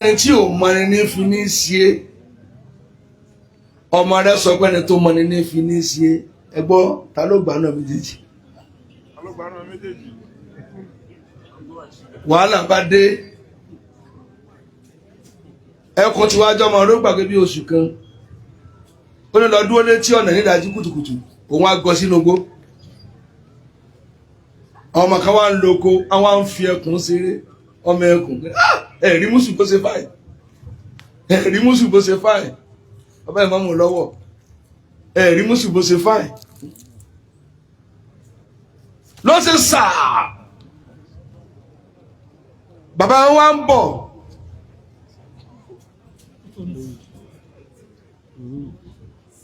ẹni tí ò mọni ní fi ní ṣe ọmọ rẹ sọ pé ẹni tó mọni ní fi ní ṣe ẹ gbọ́ ta ló gbà náà méjèèjì. wàhálà bá dé ẹkùn tí wàá jọmọ ọdún gbàgbé bí oṣù kan ó ní lọ dúró létí ọ̀nà nídàájí kùtùkùtù òun á gọ sínú igbó ọmọ kan wá ń lo oko àwọn á ń fi ẹkùn ṣeré ọmọ ẹkùn ẹ̀rí mùsùlùmí bó ṣe fáì ẹ̀rí mùsùlùmí bó ṣe fáì ọba ìmọ̀mù lọ́wọ́ ẹ̀rí mùsùlùmí bó ṣe fáì ló ṣe sàá bàbá wa ń bọ̀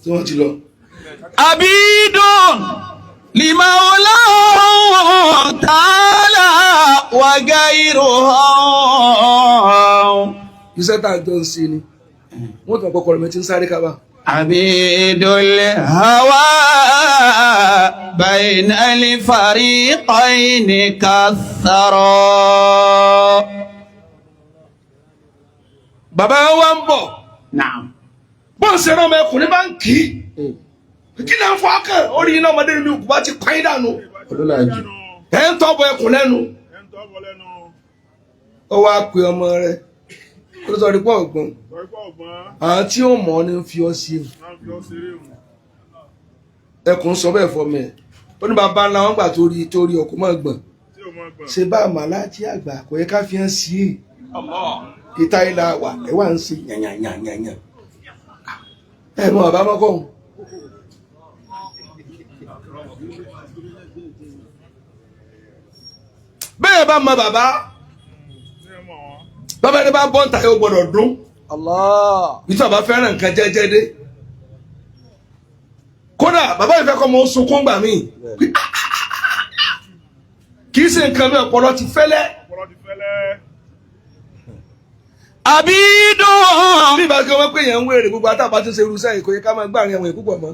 tí wọ́n ti lọ. abidun limaulahu ta'ala wa gairuhu. iṣẹ́ tá a jọ ń ṣe ni wọ́n tàn kọ́kọ́ rẹ̀ mẹ́tí ń sáré kábà. abidul hawa bainal fariqaini kathara. bàbá wa ń bọ̀. Naam. bó ń ṣe rán ọmọ ẹkùnrin bá ń kì í kí lè ń fọ akẹ́ orí iná ọmọdé nínú ìkú bá ti pààyàn dànù ẹ̀ ń tọ́ bọ ẹkùn lẹ́nu ó wá pe ọmọ rẹ̀ ó sọ rí pọ̀ ọ̀gbọ́n àwọn tí ó mọ̀ ọ́ ní fi ọ́ sí ẹkùn sọ bẹ́ẹ̀ fọmọ ẹ̀ ó ní bàbá ńlá wọn gbà torí ọkọ̀ mọ́ gbọ̀n ṣe bá àmàlà tí àgbà kò yẹ ká fi hàn sí ìta ìlà wà ẹ̀ wà ń ṣe yànyànyànyànyà ẹ̀ mọ̀ bàbá mọ́kọ́ bẹ́ẹ̀ bá mọ bàbá ẹni bá bọ́ ń ta yóò gbọ́dọ̀ dún ìtọ́ bàbá fẹ́ràn nǹkan jẹ́jẹ́ dé kódà bàbá ìfẹ́ kọ́ mọ́ sunkún gbà mí kì í ṣe nǹkan mi ọpọlọ ti fẹ́lẹ́ abidun. bí ìbá kí wọ́n pè yẹn ń wéèrè gbogbo àtàbà tó ṣe irú sẹ́yìn kò yẹ ká máa gbàrin àwọn ìpúpọ̀ mọ́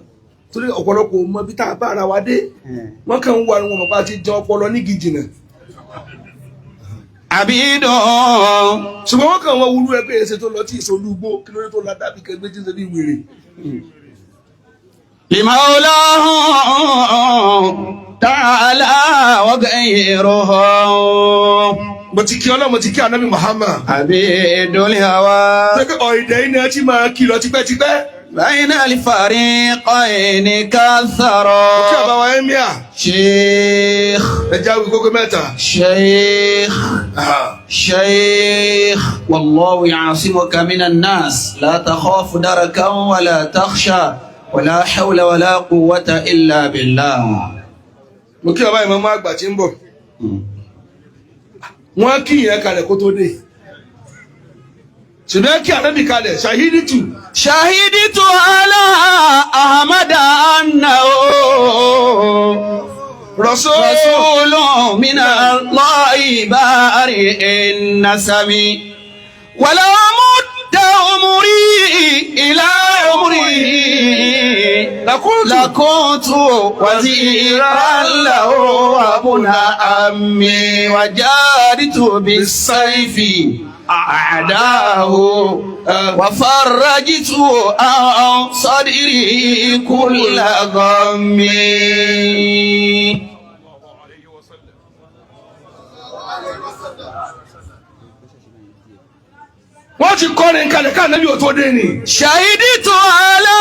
torí ọ̀pọ̀lọpọ̀ mọ bí tá a bá ara wa dé wọ́n kàn ń wà ní wọn mọ̀ bá ti jẹ ọpọlọ nígi jìnnà. abidun. ṣùgbọ́n wọ́n kàn wọ́n wúlú ẹgbẹ́ ẹsẹ̀ tó lọ tí ìṣolúgbó kí ló dé tó la dàbí kẹgbẹ́ tí ń ṣe bí wèrè. limaulahu ta'ala wa gairuhu. mo ti kí ọlọ́run mo ti kí anabi Muhammad. abidul hawa. pé ọ̀ìdẹ̀ yìí ni ẹ ti máa kìlọ̀ tipẹ́tipẹ́. bainal fariqaini kathara. kí ọba wa ẹ́míà. sheikh. ẹ jáwé gbogbo mẹ́ta. sheikh. sheikh. wallahu ya'simuka minan nas. la takhafu darakan wala takhsha. wala hawla wala quwwata illa billah. mo kí ọba ìmọ̀mọ́ àgbà tí ń bọ̀. wọ́n kí ìyẹn kalẹ̀ kó tó dé ṣùgbọ́n kí ànábì kalẹ̀ ṣàhídìtù ala ahmada annahu rasulun minallahi bari'in nasami wala mudda umri ila umri لكنت وزيرا له وابن عمي وجادت بالسيف أعداه وفرجت عن صدري كل غم. wọ́n ti kọ́ ní kalẹ̀ ká nàbí òtó dé ni. ṣàhídìtù ala.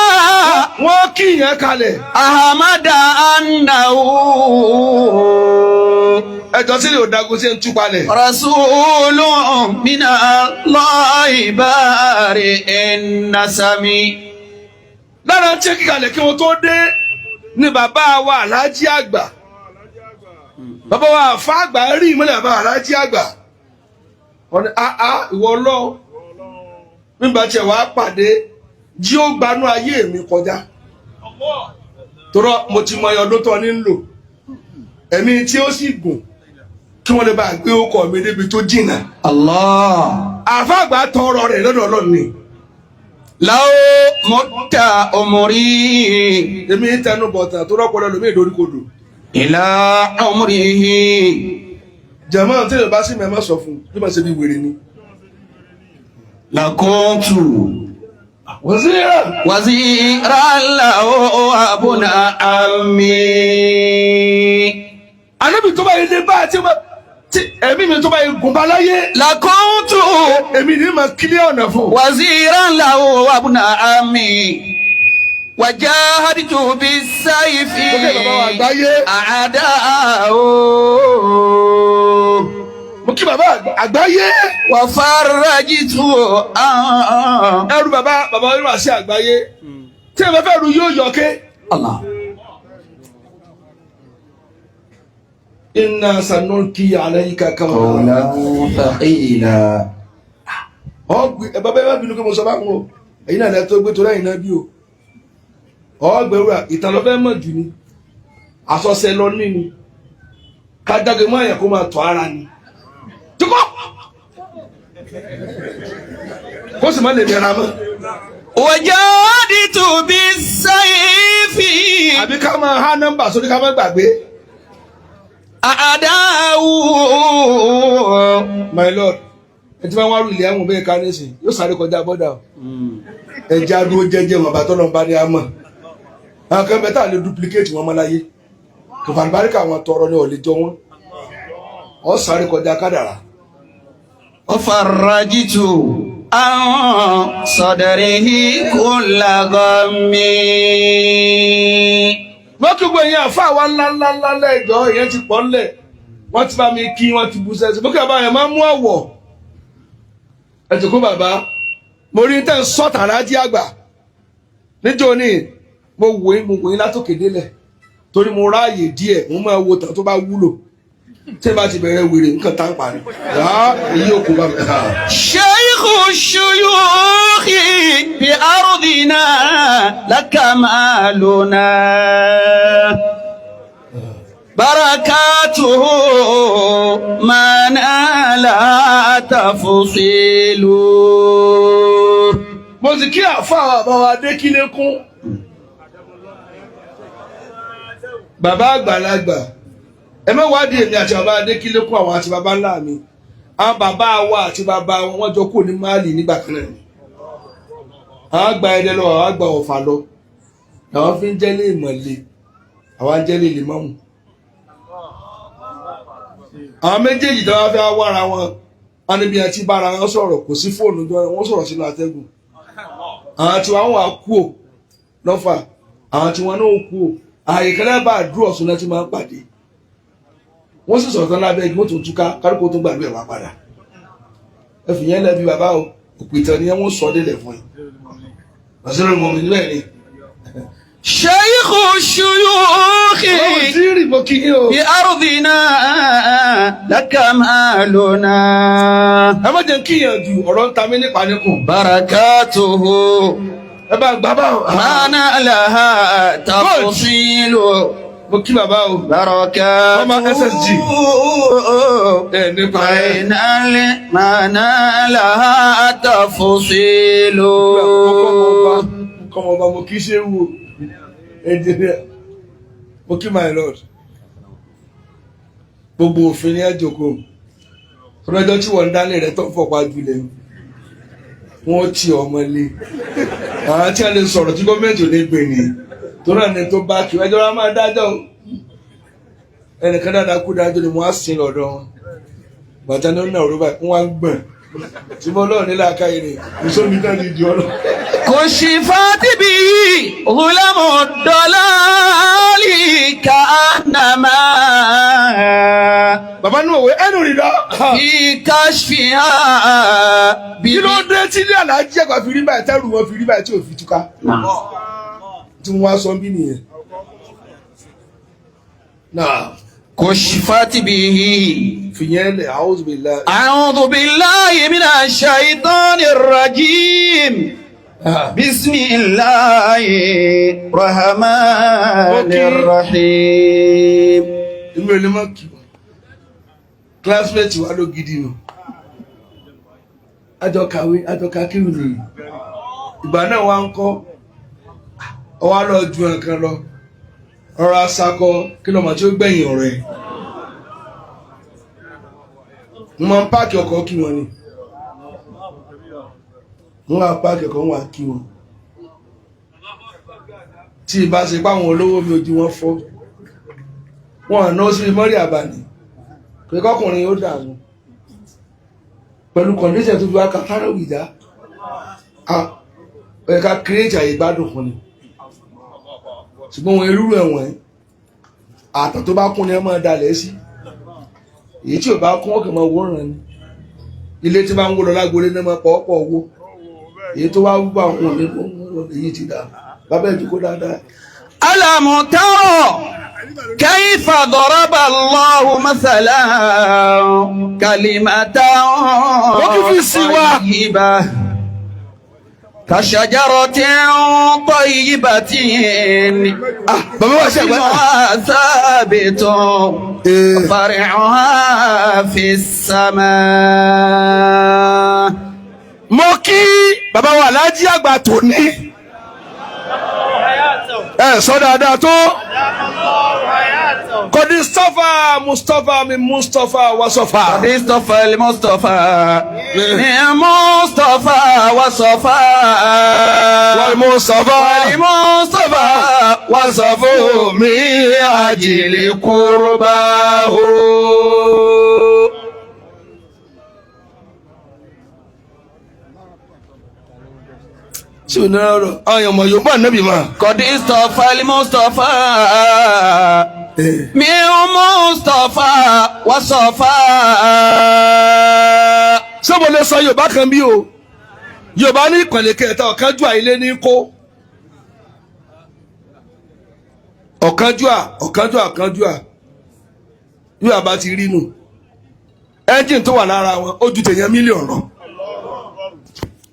wọ́n kí ìyẹn kalẹ̀. ahmada annahu. ẹjọ́ sí yóò dagun sí ń tú palẹ̀. rasulun minallahi bari'in nasami. lára ń ṣe kíkalẹ̀ kí wọ́n tó dé ni bàbá wa aláàjì àgbà. bàbá wa àfa àgbà rí ìmọ̀lẹ̀ bàbá aláàjì àgbà. wọ́n ní ìwọ ọlọ́ọ̀ nígbà tí ẹ wàá pàdé jí ó gbanú ayé mi kọjá torọ mo ti mọ ẹyọ ọdún tó ní ń lò ẹ̀mí tí ó sì gùn kí wọ́n lè bá gbé ọkọ mi débi tó jìnnà. Allah. àfàgbà tọrọ rẹ̀ lọ́dọ̀ Ọlọ́run ni. law mutta umri. èmi tẹnu bọ̀tàn tó rọ́pọ̀ lọ́lọ́mí ìdoríkodò. ila umrihi. jẹ̀mọ́ tí yorùbá sì mẹ́mọ́ sọ fún bí wọ́n ṣe bí wèrè ni. لكنت wazira وزيرا له وابن عمي. Ànábì tó bá yẹ lé bá tí ẹ̀mí mi tó bá yẹ gùn bá láyé لكنت èmi ní ma kílẹ̀ ọ̀nà fún. وزيرا له وابن عمي وجاهدت بالسيف Lókè bàbá wa àgbáyé. أعداءه Mo kí bàbá àgbáyé. وفرجت Ẹrù bàbá onímọ̀ àṣẹ àgbáyé. Tí ẹ bá fẹ́ ru yóò yọ ké. الله. Inna sanulqi alayka قولا ثقيلا. Bàbá ẹ bá bínú pé mo sọ báwọn o. Ẹ̀yin náà lẹ tó gbé tó lẹ́yìn náà bí o. Ọ̀gbẹ̀rúra ìtàn lọ fẹ́ mọ̀ jù ni. Àsọsẹ lọ ní ni. Kájáde mọ́ ẹ̀yàn kó máa tọ́ ara ni. Tukọ̀! Kó sì má lè mẹ́ra mọ́. وجاهدت بالسيف Àbí ká máa há nọ́mbà sórí ká má gbàgbé. أعداءه. My lord, ẹ ti máa wá rú ilé ẹ̀wọ̀n bẹ́ẹ̀ ká nísìn yóò sáré kọjá bọ́dà o. Ẹja dúró jẹ́jẹ́ wọn bàtọ́ lọ́n bá ní àmọ́. Àwọn kan bẹ́ẹ̀ tá lè duplicate wọn mọ́ láyé. Kòfàlùbáríkà wọn tọrọ ní ọ̀lẹ́ jọ wọn. Ọ sáré kọjá kádàrá. وفرجت عن صدره كل غم. Wọ́n tún gbé yẹn àfa wa ńláńláńlá lẹ́jọ́ ìyẹn ti pọ̀ ńlẹ̀. Wọ́n ti bá mi kí wọ́n ti bu sẹ́sẹ̀. Bókè bàbá yẹn máa ń mú àwọ̀. Ẹ ti kó bàbá. Mo rí tẹ́ ń sọ́tà alájí àgbà. Níjọ́ ní mo wò yín látòkè délẹ̀. Torí mo ráàyè díẹ̀, mo máa wo tàn tó bá wúlò. Tí ẹ bá ti bẹ̀rẹ̀ wèrè nǹkan tá ń pa ni. Èyí ò kó bá mi. شيخ الشيوخ بأرضنا لكمالنا بركاته ما نال تفصيل. Mo sì kí àfa àbáwá Adékílékún. Bàbá àgbàlagbà. Ẹ má wádìí èmi àti bàbá Adékílékún àwọn àti bàbá ńlá mi. Àwọn bàbá wa àti bàbá wọn wọ́n jọ kò ní Máàlì nígbà kan náà. Àwọn àgbà Ẹdẹ lọ, àwọn àgbà Ọ̀fà lọ. Àwọn fi ń jẹ́lé ìmọ̀le, àwọn ń jẹ́lé ìlímọ̀mù. Àwọn méjèèjì tó wá fẹ́ wára wọn, wọn níbi àti bára wọn sọ̀rọ̀ kò sí fóònù jọ wọn sọ̀rọ̀ sínú atẹ́gùn. Àwọn tí wọn wà kú ò lọ́fà, àwọn tí wọn náà kú ò. Àyíkẹ́lẹ́ bá àdúrà ọ̀sùn náà ti máa ń pàdé. Wọ́n sì sọ̀rọ̀ tán lábẹ́ ẹgbẹ́ tó túká kárùkù tó gbàgbé ẹ̀ wá padà. Ẹ fi yẹn lẹ́bi bàbá o, òpìtàn ni wọ́n sọ délẹ̀ fún yín. Bàṣẹ́rẹ́ mọ̀ mi níbẹ̀ ni. شيخ الشيوخ Ọ̀sírì mo kí yín o. بأرضنا لكمالنا Ẹ má jẹ́ kíyàn ju ọ̀rọ̀ ń ta mí nípa níkùn. بركاته Ẹ bá gbà bá o. ما نالها تفصيل. Mo kí bàbá o. بركاته Ọmọ SSG. Ẹ nípa ẹ. ما نالها تفصيل. Kọ́mọ ọba mo kí ṣe wò. Engineer. Mo kí my lord. Gbogbo òfin ní ẹjọ́kọ̀. Ọlọ́jọ́ tí wọ́n ń dálé rẹ̀ tó ń fọ̀pá jùlẹ̀. Wọ́n ti ọmọ lé. Àwọn tí a lè sọ̀rọ̀ tí gọ́ọ̀mẹ̀ntì ò ní gbè ní. Tó náà ní tó bá kí ẹjọ́ wa máa dájọ́ o. Ẹnìkan dáadáa kú dájọ́ ni mo á sin lọ́dọ̀ wọn. Bàtà ní ọ̀nà òrùba wọ́n á gbọ̀n. Tí mo lọ́ọ̀ nílẹ̀ akáyé ni, ìṣòmi náà ní ìdí ọlọ́. كشفت به ظلم الضلال كأنما Bàbá ní òwe ẹnu rí lọ. في كشفها Kí ló dé tí ní àlàájì ẹ̀kọ́ fi rí báyìí tẹ́rù wọn fi rí báyìí tí ò fi túká? Tí wọ́n á sọ bí nìyẹn. Náà كشفت به. fìyẹn lẹ̀ a'udhu billahi. أعوذ بالله من الشيطان الرجيم. بسم الله الرحمن الرحيم. Èmi ò lè má kí wọn. Classmate wa ló gidi nù. Àjọ kàwé, àjọ kakíwì nìyí. Ìgbà náà wá ń kọ́. Ọwọ́ á lọ ju nǹkan lọ. Ọ̀rọ̀ asakọ kí lọ́mọ tí ó gbẹ̀yìn ọ̀rọ̀ ẹ̀. Mo máa ń páàkì ọkọ̀ kí wọn ni. wọ́n á pa akẹ́kọ̀ọ́ wọn á kí wọn tí ìbá ṣe páwọn olówó mi ojú wọn fọ́ wọn àná sí mọ́rí àbàní pé kọkùnrin ó dà wọn pẹ̀lú kọ̀ndíṣẹ̀ tó fi wá kàkárà wìdá ẹ̀ka kírèjì àyè gbádùn fún ni ṣùgbọ́n wọn irú ẹ̀wọ̀n àtàn tó bá kún ni ẹ máa dalẹ̀ sí èyí tí ò bá kún ọkàn máa wòran ni ilé tí máa ń wó lọ lágbolé náà máa pọ̀ ọ̀pọ̀ owó èyí tó wá wúbà wọn ní èyí ti dà bàbá ẹ̀ jókòó dáadáa. ألم تر كيف ضرب الله مثلا كلمة طيبة كشجرة طيبة أصلها ثابت فرعها في السماء. mo kí bàbá wa Alhaji àgbà tòní sọ dáadáa tó kọ́dí Mustapha mi Mustapha wasofa. kọ́dí Mustapha mi Mustapha wasofa. wal Mustapha wasofa mi ajili kurbahu. tí o náà rọ àwọn ọmọ Yorùbá nàbì máa. kọ́dí Mustapha mi Mustapha wasofa. ṣé mo lè sọ Yorùbá kan bí o Yorùbá ní ìpàlẹ̀ kẹta ọ̀kánjúà ilé ní kó ọ̀kánjúà yóò bá ti rí nù ẹ́ńjìn tó wà lára wọn ó ju tèèyàn mílíọ̀nù lọ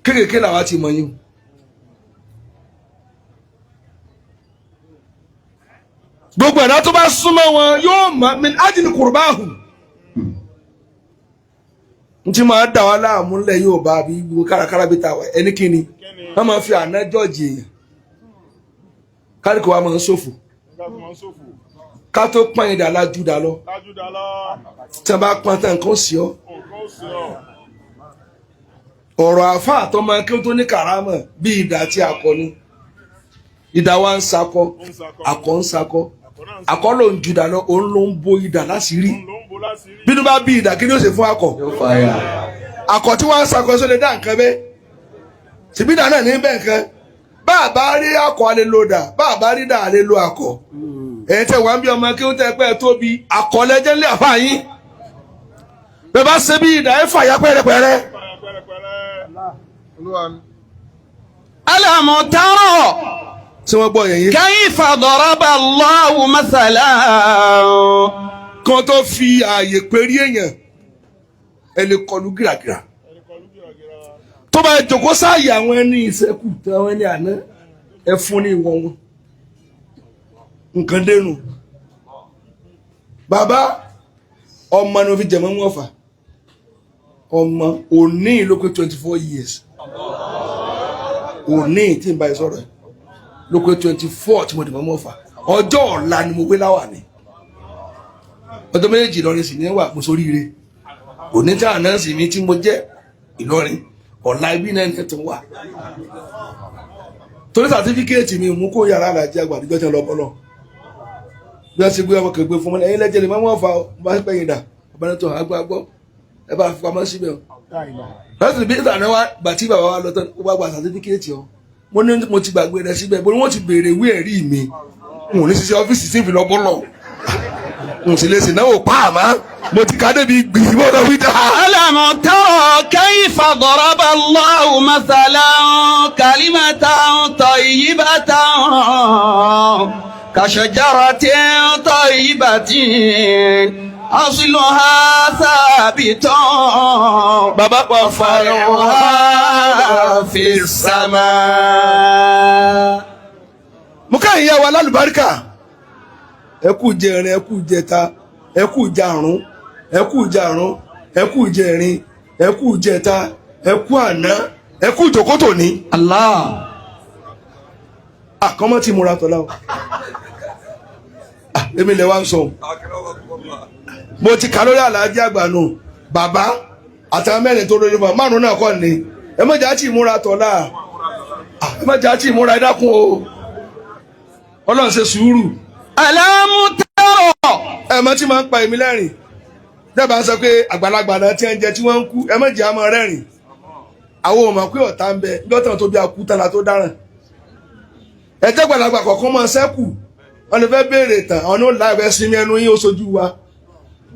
kéékèèké làwa ti mọ̀ yín. gbogbo ẹ̀dá tó bá súnmọ́ wọn yóò mọ̀ min ajli kurbahu n tí máa dà wá láàmú ńlẹ̀ yóò bá bí gbogbo kárakára bí ta wà ẹni kíni wọ́n máa fi àná jọ́ọ̀jì èèyàn káríkò wa máa ń ṣòfò ká tó pọ́n yín dà lájú dà lọ tí wọ́n bá pọ́n tán nǹkan sí ọ. ọ̀rọ̀ àfa àtọmọ kí ó tó ní kàrámọ̀ bí ìdá tí akọni ìdá wa ń sakọ akọ ń sakọ akọ ló ń judà lọ òun ló ń bo ìdá láṣìírí bínú bá bí ìdá kí ni ó ṣe fún akọ akọ tí wọn ń sakọ sóde dá nǹkan bẹ tìbí ìdá náà ní bẹ́ẹ̀ nǹkan bá a bá rí akọ alẹ́ lo dà bá a bá rí dà alẹ́ lo akọ ẹ̀yin tẹ wá ń bí ọmọ kí ó tẹ pẹ́ tóbi akọ lẹ́jẹ́ ńlẹ̀ àfáà yín bẹ́ẹ̀ bá ṣe bí ìdá ẹ̀ fàyà pẹ́rẹpẹ́rẹ́. ألم تر كيف ضرب الله مثلا. kan tó fi ààyè pérí èèyàn ẹ lè kọlu gíragíra tó bá jókòó sáàyè àwọn ẹni ìṣẹ́kù tí àwọn ẹni àná ẹ fún ní ìwọ̀n wọn nǹkan dénú bàbá ọmọ ni mo fi jẹ̀mọ́ wọn fà ọmọ òní ló pé 24 years òní tí n bá yẹ sọ̀rọ̀ ló pé 24 tí mo dìbò mọ́ fà ọjọ́ ọ̀la ni mo wé láwà ní ọjọ́ méjì Ìlọrin sì ní wà mo sóríire òní tí àná sì mi tí mo jẹ́ Ìlọrin ọ̀la ibi náà ní ẹ̀tọ́ wà torí sàtífíkẹ́ẹ̀tì mi mú kó yàrá Alhaji àgbà àdìjọ́ tí wọ́n lọ bọ́lọ̀ bí wọ́n ti gbé ọmọ kẹgbẹ́ fún mi ẹ̀yin lẹ́jẹ̀ lè má wọ́n fa bá pẹ́yìn dà ọ̀bánitọ́ àgbàgbọ́ ẹ bá fi pamọ́ síbẹ̀ o láti bí ìtàn náà wá gbàtí bàbá wa lọ tán ó bá gba sàtífíkẹ́ẹ̀tì ọ mo ní mo ti gbàgbé rẹ síbẹ̀ bó ni wọ́n ti béèrè ìwé ẹ̀rí mi n ò ní ṣiṣẹ́ ọ́fíìsì tí n fi lọ bọ́lọ̀ n sì lè sì náwó pa àmọ́ mo ti ká débi gbìyànjú ọ̀dọ̀ wí dá. ألم تر كيف ضرب الله مثلا كلمة طيبة كشجرة طيبة أصلها ثابت وفرعها في السماء. mo ká ìyá wa lálùbáríkà ẹ kú jẹrin ẹ kú jẹta ẹ kú jarun ẹ kú jarun ẹ kú jẹrin ẹ kú jẹta ẹ kú àná ẹ kú ìjòkótò ní. Allah. àkọ́mọ́ tí mo ra tọ́lá o èmi lè wá ń sọ mo ti kà lórí Alhaji àgbà nù bàbá àtàwọn mẹ́rin tó lórí fún márùn náà kọ́ ni ẹ má jà tí ìmúra tọ̀la ẹ má jà tí ìmúra ẹ dákun o Ọlọ́run ṣe sùúrù. Alamu taro. ẹ mọ tí máa ń pa èmi lẹ́rìn dábàá sọ pé àgbàlagbà náà tí ń jẹ tí wọ́n ń kú ẹ má jẹ́ àmọ́ rẹ́rìn àwọn ò mọ̀ pé ọ̀tá ń bẹ lọ́tàn tó bí akú tán la tó dáràn ẹ̀jẹ̀ gbàlagbà kọ̀ọ̀kan máa ṣẹ́kù wọn lè fẹ́ béèrè tán àwọn náà láì fẹ́ sinmi ẹnu yín ó sojú wa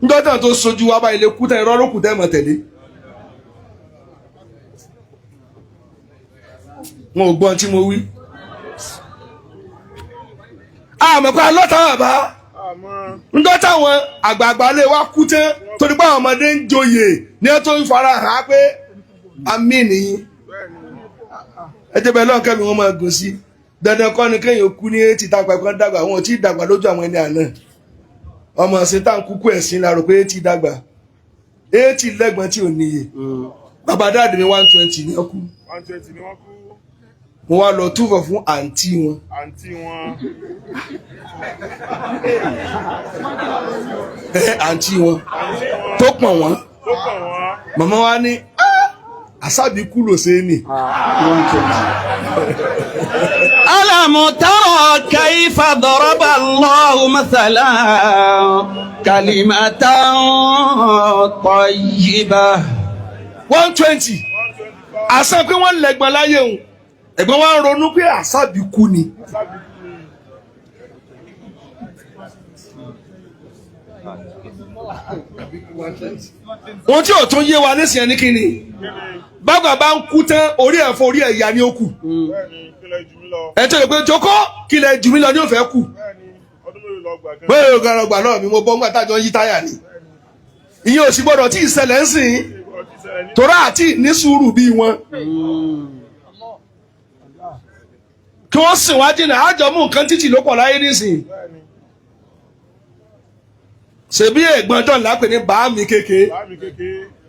lọ́tàn tó sojú wa báyìí lè kú tán irọ́ ló kù tẹ́ mọ̀ tẹ̀lé wọn ò gbọ́n tí mo wí. àmọ́ pé alọ́ta bàbá ńdọ́ táwọn àgbààgbà lè wá kú tán torí pé àwọn ọmọdé ń joyè ní ẹ tó ń fara hàn á pé àmì nìyí ẹ jẹ́ bẹ́ẹ̀ lọ́nkẹ́ mi wọ́n máa gùn sí dandan kọ́ ni kéèyàn kú ní etí tàgbà kan dàgbà wọn ò tí ì dàgbà lójú àwọn ẹni àná ọmọ ọ̀sìn tá à ń kúkú ẹ̀sìn la rò pé etí dàgbà etí lẹ́gbọ̀n tí ò níye bàbá dáàdì mi 120 ni wọ́n kú mo wá lọ túfọ̀ fún àǹtí wọn. àǹtí wọn tó pọ̀n wọ́n màmá wa ní àṣàbí kú ló ṣe é nì. Alamu taro kaifa daraba Allahu mathalan kalimatan tayyibah. 120 àṣà pé wọ́n lẹ́gbọ̀n láyé òun ẹ̀gbọ́n wa ń ronú pé àṣàbí kú ni. ohun tí ò tún yé wa nísìnyẹn ní kíni bàgbà bá ń kú tán orí ẹ̀fọ́ orí ẹ̀yà ni ó kù ẹ̀ tó lè pé jókòó kílẹ̀ jù mí lọ ní òfẹ́ kù bẹ́ẹ̀ ògàràgbà náà mi mo bọ́ ńgbà tájọ yí táyà ni ìyẹn ò sì gbọ́dọ̀ tí ìṣẹ̀lẹ̀ ń sìn torá àti ní sùúrù bíi wọn kí wọ́n sìn wá jìnnà àjọ mú nǹkan títì ló pọ̀ láyé nísìn ṣèbí ẹ̀gbọ́n John lápè ní bàámi kéke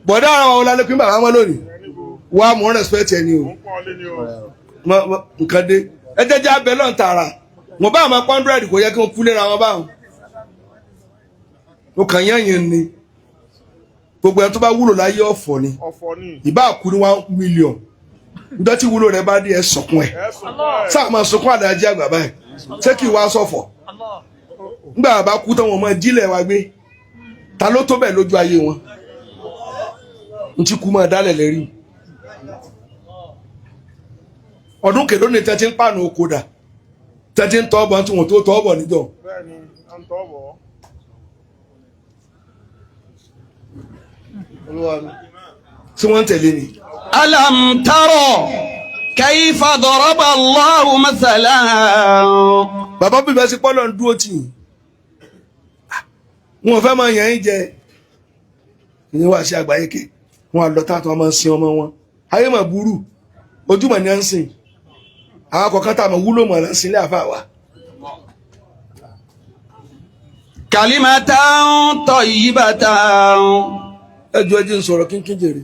bọ̀dá ara wọn lálẹ́ pín bàbá wọn lónìí wà mọ̀ respect ẹni o nǹkan dé ẹ jẹ́jẹ́ abẹ́ lọ́n tààrà wọ́n bá àwọn 100 kò yẹ kí wọ́n kú léra wọn báwọn ó kàn yán yẹn ni gbogbo ẹni tó bá wúlò láyé ọ̀fọ̀ ni ìbá kú ní 1 million níjọ́ tí wúlò rẹ bá dé ẹ sọkún ẹ sáà máa sọkún àdájí àgbà báyìí ṣé kí wàá sọ̀fọ̀ nígbà bá kú tán wọn mọ jílẹ̀ wa gbé ta ló tó bẹ̀ lójú ayé wọn n ti kú mọ́ dálẹ̀ lẹ́rí ọdún kèló ni tẹ́tí ń pàànù oko dà tẹ́tí ń tọ́ bọ̀ tí wọ́n tó tọ́ bọ̀ níjọ́ tí wọ́n ń tẹ̀lé ni. Alam taro kaifa daraba Allahu mathalan. bàbá bíbẹ́ sí pọ́lọ̀ ń dúró tì yín wọn fẹ́ máa yàn yín jẹ ìyẹn wà sí àgbáyé ké wọn àlọ́ tààtọ̀ ọmọ sin ọmọ wọn ayé mà burú ojúmọ̀ ní à ń sìn àwọn kọ̀ọ̀kan tá a mọ̀ wúlò mọ̀ lọ sílé àfa wa. Kalimatan tayyibatan. ẹjọ́ ẹjẹ́ ń sọ̀rọ̀ kínkín jèrè.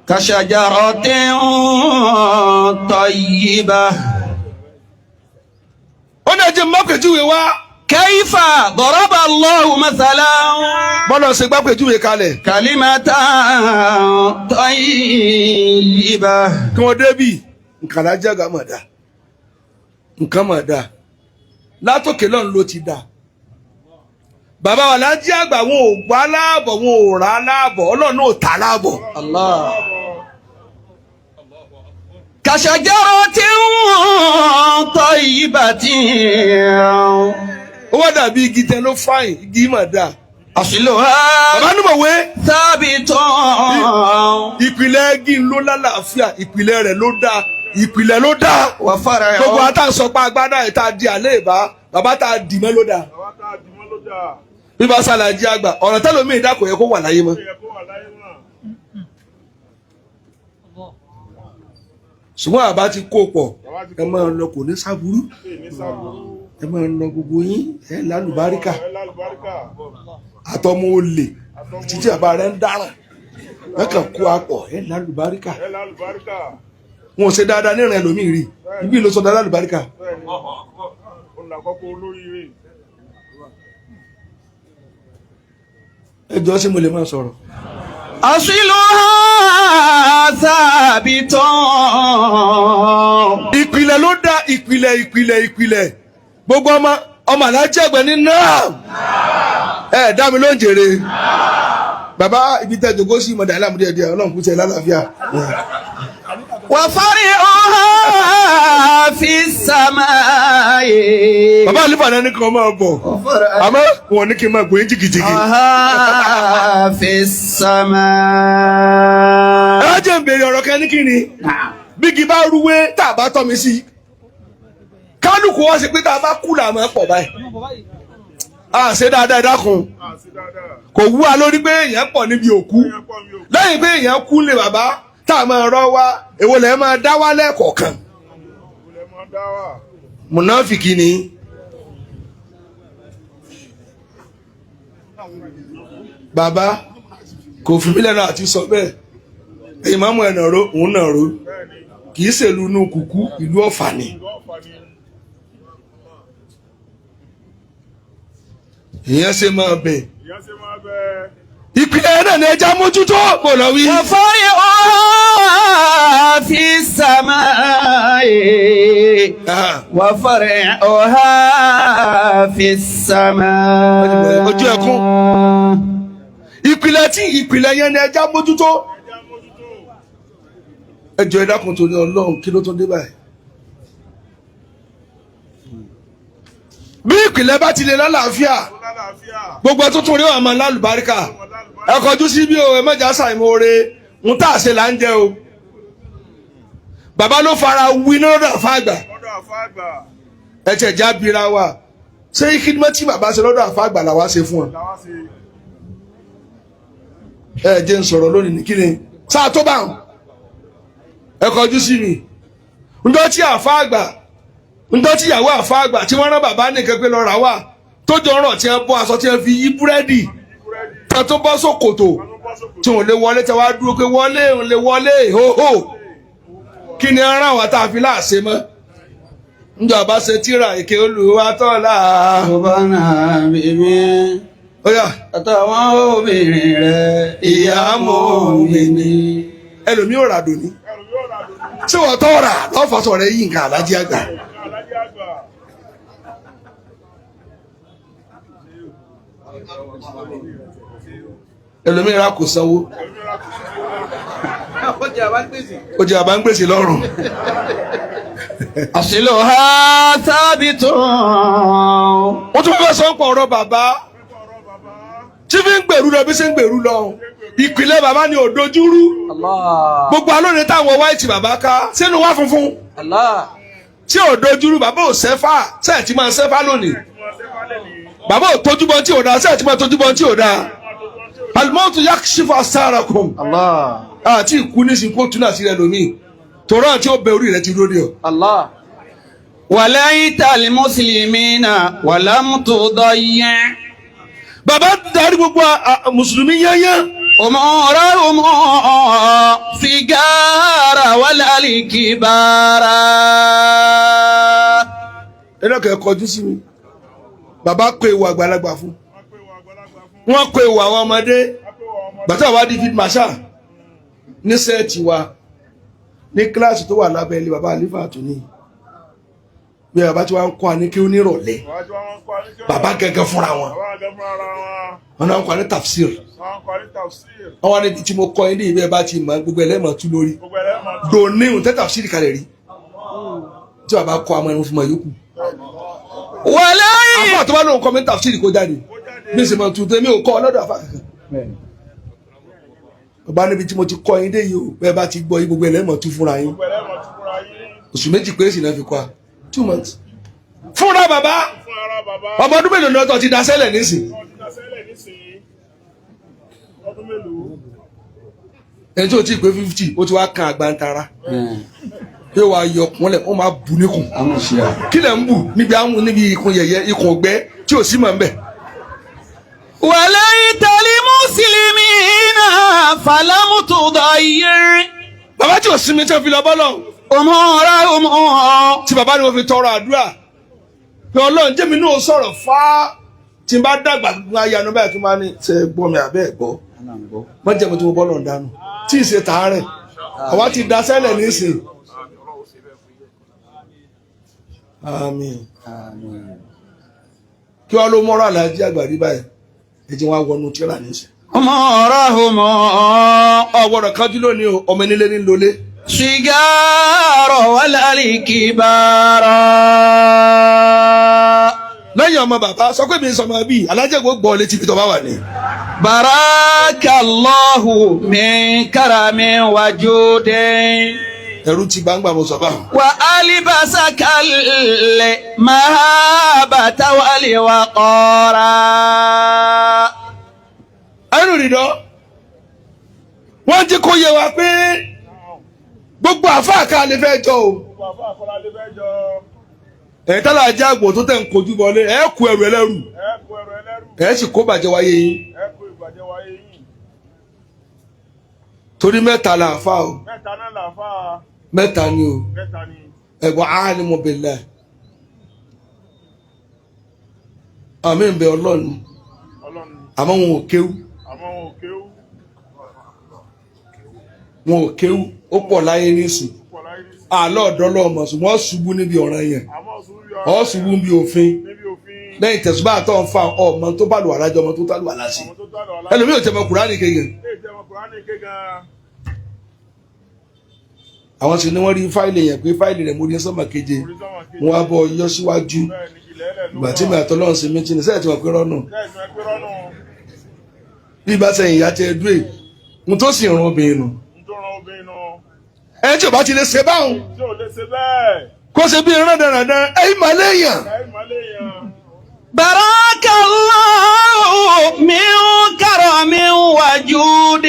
Kashajaratin tayyibah. ó ní ẹjẹ́ mọ́kẹ́júwe wá. Kaifa daraba Allahu mathalan. bọ́lá ṣe gbápẹ́júwe kalẹ̀. Kalimatan tayyibah. kí wọ́n débì nǹkan lájẹ́ àgà mà dá nǹkan mà dá látòkè lọ́n ló ti dá. bàbá wa lájí àgbà wọn ò gbá láàbọ̀ wọn ò rà láàbọ̀ ọlọ́run náà ò tà láàbọ̀. Allah. Kashajaratin tayyibatin. ó wá dàbí igi tẹ ló fáyìn igi mà dá. Asluha bàbá nímọ̀ wé. thabitun. ìpìlẹ̀ igi ló lálàáfíà ìpìlẹ̀ rẹ̀ ló dáa ìpìlẹ̀ ló dáa. Wa far'un. gbogbo àtàǹsọ̀pá agbádá ẹ̀ tá a di àlẹ́ ìbá bàbá tá a dì mọ́ ló dáa. bí bá ṣàlàjì àgbà ọ̀rọ̀ tẹ́lómi ìdá kò yẹ kó wà láyé mọ́. ṣùgbọ́n àbá ti kó pọ̀ ẹ máa lọ kò ní sábúrú ẹ máa lọ gbogbo yín ẹ lálùbáríkà àtọmọ olè títí àbá rẹ ń dáràn ẹ kàn kó apọ̀ ẹ lálùbáríkà wọn ò ṣe dáadáa ní ìrìn ẹlòmíì rí ibi ló sọ dáadáa lálùbáríkà. ẹ jọ ṣé mo lè máa sọ̀rọ̀. أصلها ثابت. ìpìlẹ̀ ló dá ìpìlẹ̀ gbogbo ọmọ Alhaji Àgbà ní náà ẹ dá mi ló ń jèrè bàbá ibi tẹ́ jòkó sí ìmọ̀dà aláàmúdé ẹ̀dí ọlọ́run kú tẹ lálàáfíà. وفرعها في السماء. bàbá àlífà náà ní kí wọ́n máa bọ̀ àmọ́ wọn ní kí n máa gbóyún jìgìjìgì. في السماء. ẹ jẹ́ ń béèrè ọ̀rọ̀ kan ní kí ni bí kì bá rúwé tá a bá tọ́ mi sí kálukú wọ́n ṣe pé tá a bá kú là máa pọ̀ báyìí. a ṣe dáadáa ẹ dákun kò wú wa lórí pé èèyàn pọ̀ níbi òkú lẹ́yìn pé èèyàn kú lé bàbá tá a máa rọ́ wá èwo lẹ́ máa dá wá lẹ́ẹ̀kọ̀ọ̀kan. mùnáfìkì ni bàbá kò fi mílẹ̀ náà àti sọ bẹ́ẹ̀ ẹ̀yìn máa mú ẹ̀ nàró òun nàró kì í ṣèlú inú kùkú ìlú Ọ̀fà ni. ìyẹn ṣe máa bẹ̀ ìpìlẹ̀ náà ni ẹja mójútó bò lọ wí. وفرعها في السماء. وفرعها في السماء. ojú ẹkún ìpìlẹ̀ yẹn ni ẹja mójútó. ẹjọ ẹ dákun torí Ọlọ́run kí ló tó dé báyìí. bí ìpìlẹ̀ bá ti lè lálàáfíà gbogbo tuntun rí ọmọ lálùbáríkà ẹ kọjú sí bí o ẹ mẹjà ṣàìmoore ń tà ṣe là ń jẹ o. bàbá ló fara wí lọ́dọ̀ àfáàgbà ẹ tẹ̀ já bira wa ṣé kíndìmọ́ tí bàbá ṣe lọ́dọ̀ àfáàgbà làwa ṣe fún ọ. ẹ jẹ́ ń sọ̀rọ̀ lónìí ní kíni sáà tó bá wọn ẹ kọjú sí mi ǹjọ́ tí àfáàgbà ǹjọ́ tí ìyàwó àfáàgbà tí wọ́n rán bàbá nìkan pé lọ rà wá tó jọ ọ̀rọ̀ tí wọ́n bọ́ aṣọ tí wọ́n fi yí búrẹ́dì tí wọ́n tó bọ́ sókòtò tí wọ́n lè wọlé tí wọ́n á dúró pé wọlé òun lè wọlé hóhó kí ni ara wa tá a fi láàṣẹ mọ́ ǹjọ́ bá ṣe tíra èké Olúwa tọ́lá. Ọbánà bèbí àtàwọn obìnrin rẹ̀ ìyá mọ́ mi ni. ẹlòmí ò ràdò ní ṣé wọ́n tọ́ ra lọ́fọ̀ọ́sọ rẹ̀ yí nǹkan Alhaji Àgbà. ẹlòmí ra kò sanwó ó jẹ́ àbá ń gbèsè lọ́rùn. أصلها ثابت. wọ́n tún fẹ́ sọ pọ̀ ọ̀rọ̀ bàbá tí fi ń gbèrú lọ bí ṣe ń gbèrú lọ ìpìlẹ̀ bàbá ni ò dojúrú gbogbo alóore táwọn wáìtì bàbá ká sínú wá funfun tí ò dojúrú bàbá ò sẹ́fà sẹ́ẹ̀ tí máa sẹ́fà lónìí bàbá ò tójúbọ tí ò dáa sẹ́ẹ̀ tí máa tójúbọ tí ò dáa alimọ́tò yakshifu asarakum àti ìkú nísìnyí kó túnà sí rẹ lómi tòrọ àti ó bẹ orí rẹ ti lórí ọ. وليت المسلمين ولم تضيع. bàbá darí gbogbo mùsùlùmí yányán. أمورهم صغار والكبار. ẹ lọ́kẹ́ kọjú sí mi bàbá pé ìwà àgbàlagbà fún wọ́n pé ìwà àwọn ọmọdé bàtà wà di field marshal ní sẹ́ẹ̀tì wa ní kíláàsì tó wà lábẹ́ ilé bàbá àlífà àtúní bí bàbá tí wọ́n ń kọ́ àní kí ó nírọ̀lẹ́ bàbá gẹ́gẹ́ fúnra wọn wọn náà ń kọ́ àní tafsir wọn wá níbi tí mo kọ́ ilé ìwé bá ti mọ gbogbo ẹlẹ́mọ̀ tú lórí dòní òun tẹ́ tafsir kalẹ̀ rí tí bàbá kọ́ àmọ́ ẹ̀rọ fún mọ yòókù wọlé àfọ àtọ́wá lóun kọ́ mi tafsir kó jáde bí sì mọ̀ tù tẹ́mi ò kọ́ ọlọ́dọ̀ àfà kankan bàbá níbi tí mo ti kọ́ yín dé yìí o bẹ́ẹ̀ bá ti gbọ́ yín gbogbo ẹlẹ́mọ̀ tú fúnra yín oṣù méjì péré sì náà fi kọ́ a 2 months fúnra bàbá ọmọ ọdún mélòó ni ọtọ ti daṣẹ́lẹ̀ nísìn ẹni tí o ti pé 50 ó ti wá kan àgbàntara yóò wá yọ kúnlẹ̀ ó máa bù níkùn kí lẹ̀ ń bù níbi ikùn yẹ̀yẹ́ ikùn ọ̀gbẹ́ tí ò sí mọ̀ ń bẹ̀. وليت المسلمين فلم تضيع. bàbá tí ò sinmi tí o fi lọ bọ́ lọ. أمورهم tí bàbá ni mo fi tọrọ àdúrà pé ọlọ́run jẹ́mi náà sọ̀rọ̀ fá tí n bá dàgbà gbogbo ayanu báyìí kí n máa ní ṣe gbọ́ mi àbẹ́ ẹ̀ gbọ́ wọ́n jẹ́ mo tí mo bọ́ lọ́n dànù tí ì ṣe tààrẹ̀ àwa ti da sẹ́lẹ̀ nísìn. Àmín. Kí wọ́n ló mọ́rọ̀ Àlàájì Àgbà rí báyìí ẹ̀jẹ̀ wọn wọnú tíra nísìn. أمورهم ọ̀gbọ́dọ̀ kájú lónìí o ọmọ nílé ní lólé. صغار والكبار. lẹ́yìn ọmọ bàbá sọ pé mi ń sọmọ bíi Àlàájì Àgbà gbọ́ létí ibi tó bá wà ní. بارك الله من كرم وجود ẹ̀rù ti gbangba mo sọ báwọn. وألبسك المهابة والوقار. ẹnu rìndọ́ wọ́n jẹ́ kó yé wa pé gbogbo àfáà ká lè fẹ́ jọ o. ẹ̀yin tálà Àlàájì Àgbà tó tẹ̀ ń kojú bọ́lé ẹ̀ kú ẹrù ẹlẹ́rù ẹ̀ sì kó bàjẹ́ wáyé yín. torí mẹ́ta là fà o mẹ́ta ni o ẹ̀gbọ́n alimu billah àmì ń bẹ ọlọ́run àmọ́ wọn ò kéwú wọn ò kéwú ó pọ̀ láyé nísìn àlọ́ ọ̀dọ́ lọ́mọ ṣùgbọ́n wọ́n ṣubú níbi ọ̀ràn yẹn wọ́n ṣubú níbi òfin lẹ́yìn tẹ̀sùbá àtọ̀ ń fa ọmọ tó bá lù alájọ ọmọ tó tálù aláṣẹ ẹlòmíì ò tẹ́ mọ Kùránì kéèyàn. àwọn sì ni wọ́n rí fáìlì yẹn pé fáìlì rẹ̀ mo rí sọ́mà keje wọ́n á bọ̀ yọ síwájú ìgbà tí mi àtọ́lọ́run sí méjì ní sẹ́yìn tí wọ́n pé rọ́nù bí bá sẹ́yìn ìyá tẹ dúé mo tó sì ràn obìnrin nù ẹni tí ò bá ti lè ṣe báwọn kó ṣe bí irun dandan ẹ̀yin màlẹ́yìn. بارك الله من كرم وجود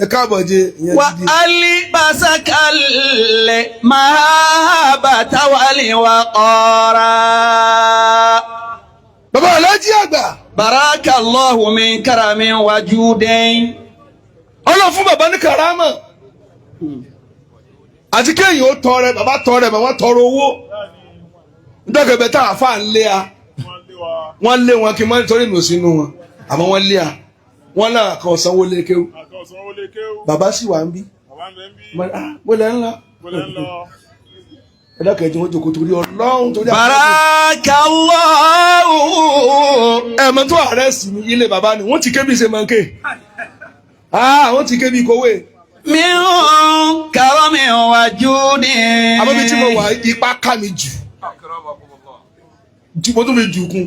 ẹ káàbọ̀ jẹ́ ìyẹn ti di. وألبسك المهابة والوقار. bàbá Àlàájì Àgbà. بارك الله من كرم وجود. ọlọ́ fún bàbá ní karama àti kéèyàn ó tọrẹ bàbá tọrẹ bàbá tọrọ owó ndọ́gẹ̀bẹ̀ tá àfa ń lé a wọ́n lé wọn kí n má nítorí mi ò sínú wọn àmọ́ wọ́n lé a wọ́n náà kan sanwó lé kéwù bàbá sì wà ń bí mo lẹ́ ń lọ ẹ̀dá kẹ̀jẹ̀ wọn jòkó torí Ọlọ́run torí àwọn بارك الله. ẹ̀mọ́ tó ààrẹ sí ní ilé bàbá ni wọ́n ti ké bí ṣe máa ń ké wọ́n ti ké bí kówé. من كرم وجود. àmọ́ bí tí mo wà ipá ká mi jù mo tún fi jù kún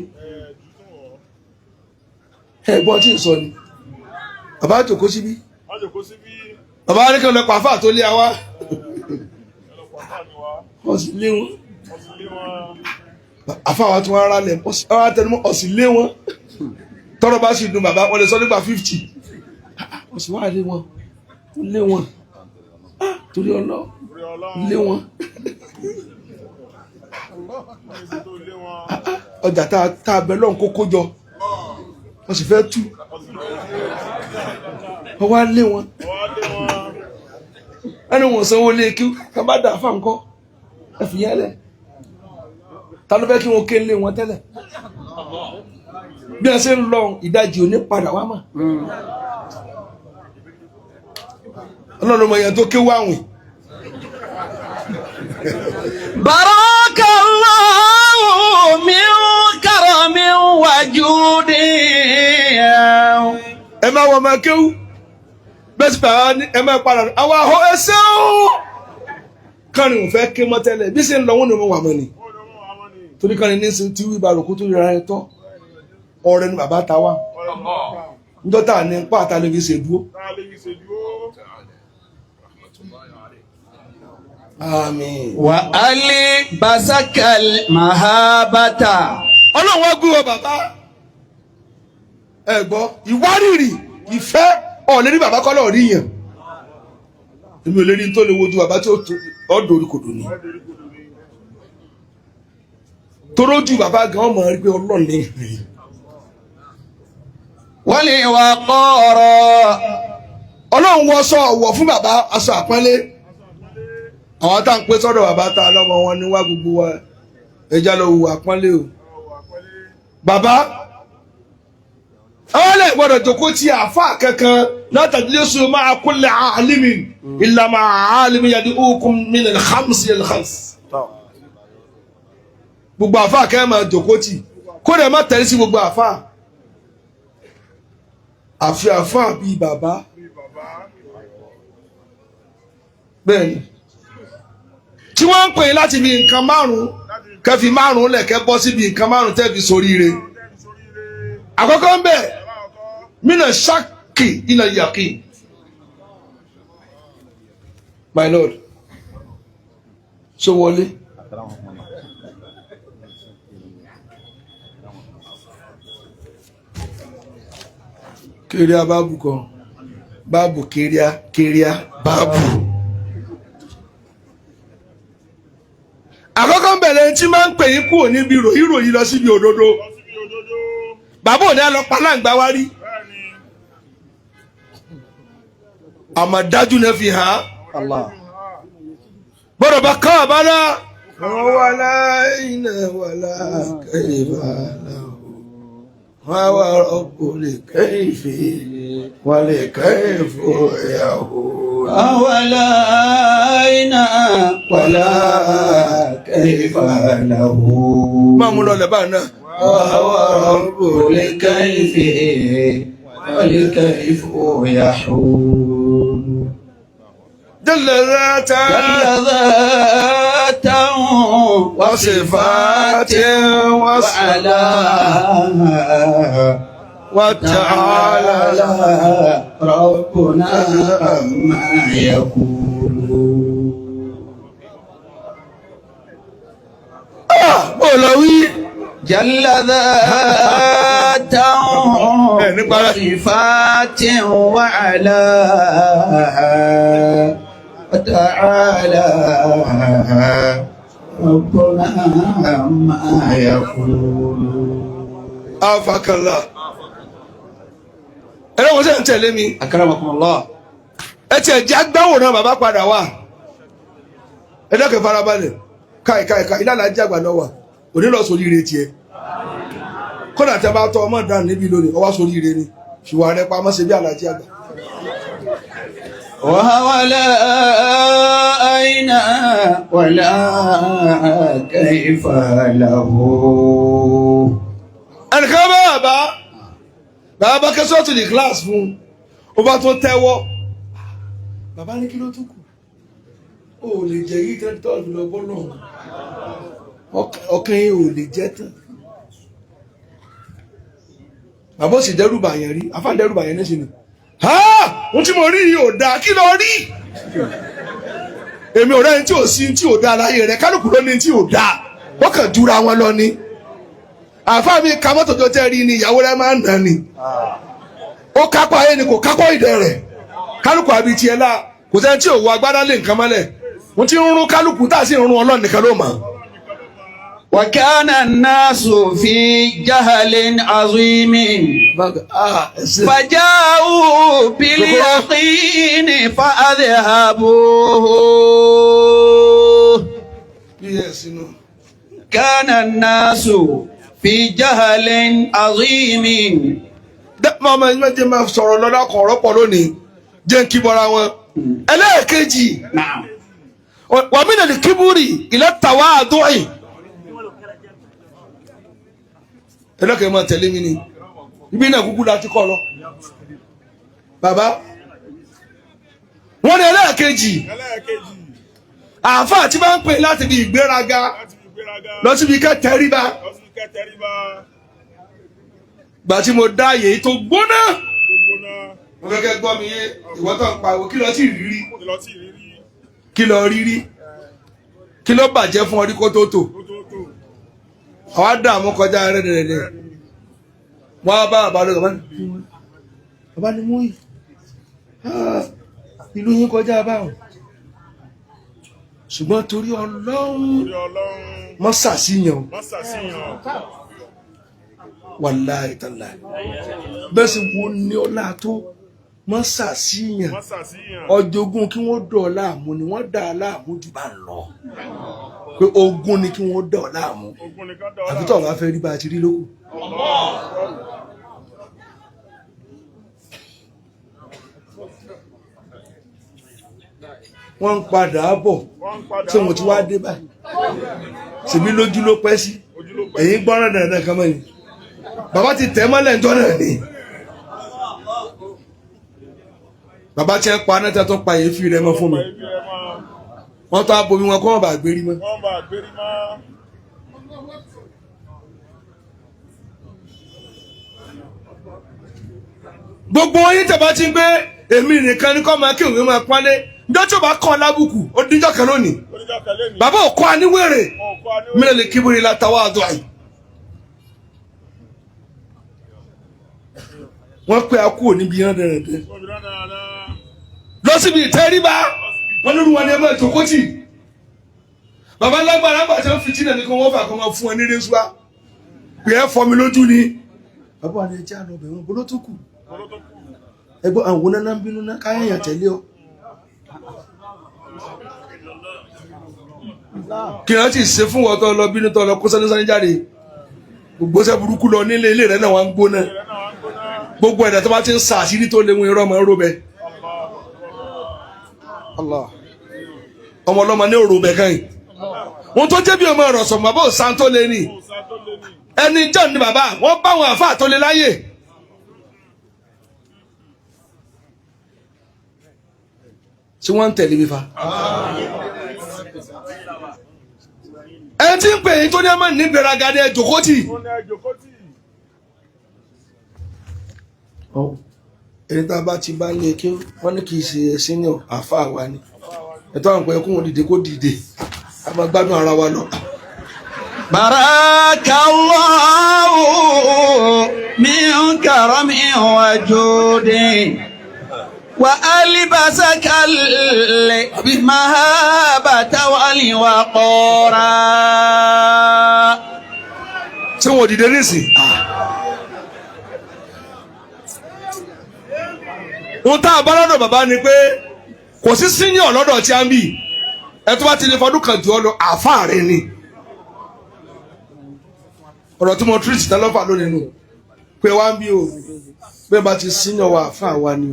ẹ̀gbọ́n tí ì sọ ni bàbá jòkó síbí bàbá ní kí n lọ pa àfáà tó lé wa wọ́n sì lé wọn àfáà wa tí wọ́n rà lẹ̀ wọ́n á tẹnu mọ́ ọ̀sìn lé wọn tọ́rọ bá sì dùn bàbá wọn lè sọ nígbà 50 wọ́n sì wá lé wọn lé wọn torí ọlọ́ lé wọn ọjà tá a bẹ lọ́n kókó jọ wọ́n sì fẹ́ tú wọ́n wá lé wọn ẹni wọ́n sanwó lé kí ká bá dà fà ńkọ́ ẹ fi yẹn lẹ̀ ta ló fẹ́ kí wọ́n ké lé wọn tẹ́lẹ̀ bí wọ́n ṣe ń lọ ìdajì òní padà wá mà ọlọ́run ọmọ yẹn tó kéwú àwìn. بارك الله من كرم وجود. ẹ máa wọ ọmọ kéwú bẹ́ẹ̀ sì bàbá ní ẹ máa padà àwọn àhọ ẹsẹ̀ ó kánrin ò fẹ́ ké mọ́ tẹ́lẹ̀ bí ṣe ń lọ wọn ni mo wà mọ́ ni torí kánrin ní sin tí wí ba rògbò tó yẹra ẹ tọ́ ọ̀rẹ́ ni bàbá ta wá níjọ́ tá à ní pa àtàlẹ́ fi ṣe dúró. Àmín. وألبسك المهابة. ọlọ́run wá gbé wọ bàbá ẹ gbọ́ ìwárìrì ìfẹ́ ọ̀lẹ́rí bàbá kọ́ lọ́ọ̀rí yàn èmi ò lè rí tó lè wojú bàbá tí ó dorí kodò ní torójú bàbá gan ọmọ rí pé ọlọ́run ní ìrìn. والوقار. ọlọ́run wọ sọ ọ̀wọ̀ fún bàbá aṣọ àpọ́nlé àwọn tá à ń pé sọ́dọ̀ bàbá tá a lọ́mọ wọn ní wá gbogbo wa ẹja lọ wù àpọ́nlé o bàbá àwọn lè gbọ́dọ̀ jókòó ti àfa kankan látàdílẹ́sùn máa kulli alimin illa ma'a alimin yad'ukum min al-khams ila al-khams. gbogbo àfa kẹ́ máa jókòó tì kó dẹ̀ má tẹ̀lé sí gbogbo àfa àfi àfa bíi bàbá bẹ́ẹ̀ ni tí wọ́n ń pè é láti bí nǹkan márùn-ún kẹfì márùn-ún lẹ̀kẹ́ bọ́ síbi nǹkan márùn-ún tẹ́bi soríire àkọ́kọ́ ń bẹ̀ mina ṣáàkì ila yaqin my lord so wọlé kéríà báàbù kan báàbù kéríà báàbù. àkọ́kọ́ ń bẹ̀rẹ̀ tí máa ń pè yín kúrò níbi ìròyìn lọ síbi òdodo bàbá òní á lọ paláǹgbá wá rí àmọ́ dájú náà fi hàn án gbọ́dọ̀ bá ká àbálá wàlá iná wàlá kẹfà wàá rọ́pò lè kẹ́yìfì wàlẹ̀ kẹ́yìfò ẹ̀yàwó. أولا أين ولا كيف له máa mú lọ lẹ́bàá náà. وهو رب الكيف والكيف يحول جل ذاتا وصفات وعلا وتعالى ربنا عما يقول. Olawi جل ذاتا وصفات وعلا وتعالى ربنا عما يقول. afakala ẹ̀rọ wọn sẹ́ ń tẹ̀lé mi أكرمكم الله. ẹ tiẹ̀ jẹ́ agbáwòrán bàbá padà wá ẹ dákẹ́ farabalẹ̀ káì ilé alájí àgbà náà wà òní lọ sórí ire tiẹ̀ kódà tẹ́ bá tọ́ ọmọ dànù níbi lónìí ọwọ́ sórí ire ni ṣùgbọ́n rẹ pamọ́ ṣe bí alájí àgbà. وهو لا أين ولا كيف له. ẹnìkan bàbá kẹsọ́ọ̀tù ní kíláàsì fún un ó bá tó tẹ́wọ́ bàbá ní kí ló tún kù ó lè jẹ́ yí tẹ́tọ́ọ̀lù lọ bọ́ náà ọkàn yìí ò lè jẹ́ tán bàbá ó sì dẹ́rùbà yẹn rí afá dẹ́rùbà yẹn níṣẹ́ ni ohun tí mo rí yìí ò dáa kí ló rí èmi ò rẹ́ni tí ò sí tí ò dáa láyé rẹ̀ kálukú ló ní tí ò dáa wọ́n kàn jura wọn lọ ni àfa mi ka mọ́tò tó tẹ́ rí ni ìyàwó rẹ̀ máa ń nà ni ó kápá ayé ni kò kápá ìdẹ rẹ̀ kálukú àbí tiẹ̀ la kò sẹ́ni tí ò wọ agbádá lé nǹkan mọ́lẹ̀ wọ́n ti ń rún kálukú tá a sì ń rún Ọlọ́run nìkan ló mọ̀. وكان الناس في جهل عظيم فجاءوا باليقين فأذهبوه. كان الناس في جهل عظيم. mama ẹni jẹ́ máa sọ̀rọ̀ lọ́dọ̀ kan ọ̀rọ̀ pọ̀ lónìí jẹ́ ń kí bọ́ra wọn. ẹlẹ́ẹ̀kejì wà mí nàlẹ́ kíbúrì ila tawadu'i. ẹlẹ́kẹ̀ẹ́ máa tẹ̀lé mi ni ibi náà kúkú láti kọ́ lọ. bàbá wọ́n ní ẹlẹ́ẹ̀kejì àáfàá tí bá ń pè láti bí ìgbéraga lọ síbi kẹtẹríba gbà tí mo dá àyè tó gbóná mo kẹ́kẹ́ gbọ́ mi yé ìwọ tó ń pariwo kí lọ sí ìrírí kí lọ rírí kí ló bàjẹ́ fún ọdí kó tó tò àwa dààmú kọjá rẹ́dẹ̀rẹ́dẹ̀ wọ́n á bá bàbá lọ́gọ̀ bàbá ni mú yìí ìlú yín kọjá báwọn ṣùgbọ́n torí Ọlọ́run mọ́ sàṣìyàn wàláhì tàláhì bẹ́ẹ̀ sì wo ní ọlá tó wọ́n ṣàṣìyàn ọjọ́gún kí wọ́n dọ̀ ọ́ láàmú ni wọ́n dà á láàmú jù bá ń lọ pé ogún ni kí wọ́n dọ̀ ọ́ láàmú àbí tó bá fẹ́ rí bá a ti rí lókù. wọ́n ń padà bọ̀ tí wọ́n ti wá dé báyìí ṣèbí lójú ló pẹ́ sí ẹ̀yìn gbọ́ràn dandan kan mọ́ ni bàbá ti tẹ̀ mọ́lẹ̀ ń tọ́nà ni bàbá tí ń pa anáta tó pa èéfì rẹ mọ́ fún mi wọ́n tó abomi wọn kọ́ wọn bá gbérí mọ́. gbogbo yín tẹ̀ bá ti ń gbé èmi nìkan ní kọ́ máa kí òun máa pálé njọ́jọ́ bá kọ́ lábùkù ó díjọ́ kan lónìí bàbá ò kọ́ aníwèrè mílẹ̀ lè kíburi látàwọn àdó àyè. wọ́n pé a kúrò níbi yẹn dẹ̀rẹ̀dẹ̀ lọ síbi ìtẹ́ríba wọ́n lóru wọn ní ẹgbẹ́ ìtòkótì bàbá lágbára àgbà tí wọ́n fi jìnnà ní kí wọ́n fà kọ́ máa fún ẹ ní rẹ́sùá pé ẹ fọ́ mi lójú ni bàbá wa ní ẹjẹ́ àná ọbẹ̀ wọn bó ló tó kù ẹgbọ́n àwọn náà ń bínú náà káyẹ̀yàn tẹ̀lé ọ. kí wọ́n ti ṣe fún wọn tó lọ bínú tó lọ kó sani jáde gbogbo ṣe burúkú lọ nílé ilé rẹ náà wọ́n ń gbóná gbogbo ẹ̀dá tó bá ti ń sa àṣírí tó léwu irọ́ ọmọ ń robẹ ọmọ ọlọ́mọ ní òrò bẹ̀ káyìn wọn tó jẹ́ bí ọmọ ọ̀rọ̀ sọ̀mọ́ bó san tó lé ní ẹni john ní bàbá wọ́n bá wọn àfáà tó lé láyè tí wọ́n ń tẹ̀lé mi fa. ẹni tí ń pè yín tó ní ẹmọ nígbèraga ní ẹjọkọtì. ẹni tá a bá ti bá lé kí wọ́n ní kì í ṣe senior àáfàá wa ni ẹ̀tọ́ àwọn ẹ̀kún wọn dìde kó dìde a máa gbádùn ara wa lọ. Barakallahu min karami wa judi wa albasaka al-mahabata wal waqara. ṣé wọn ò dìde nísìn? ohun tá a bá lọ́dọ̀ bàbá ni pé kò sí senior lọ́dọ̀ tí a ń bì ẹ tó bá ti lè fọdún kan jù ọ lọ àáfàá rẹ ni ọ̀rọ̀ tí mo treat tán lọ́fà lónìí nù pé wá ń bí o pé bá ti senior wa àáfàá wa ni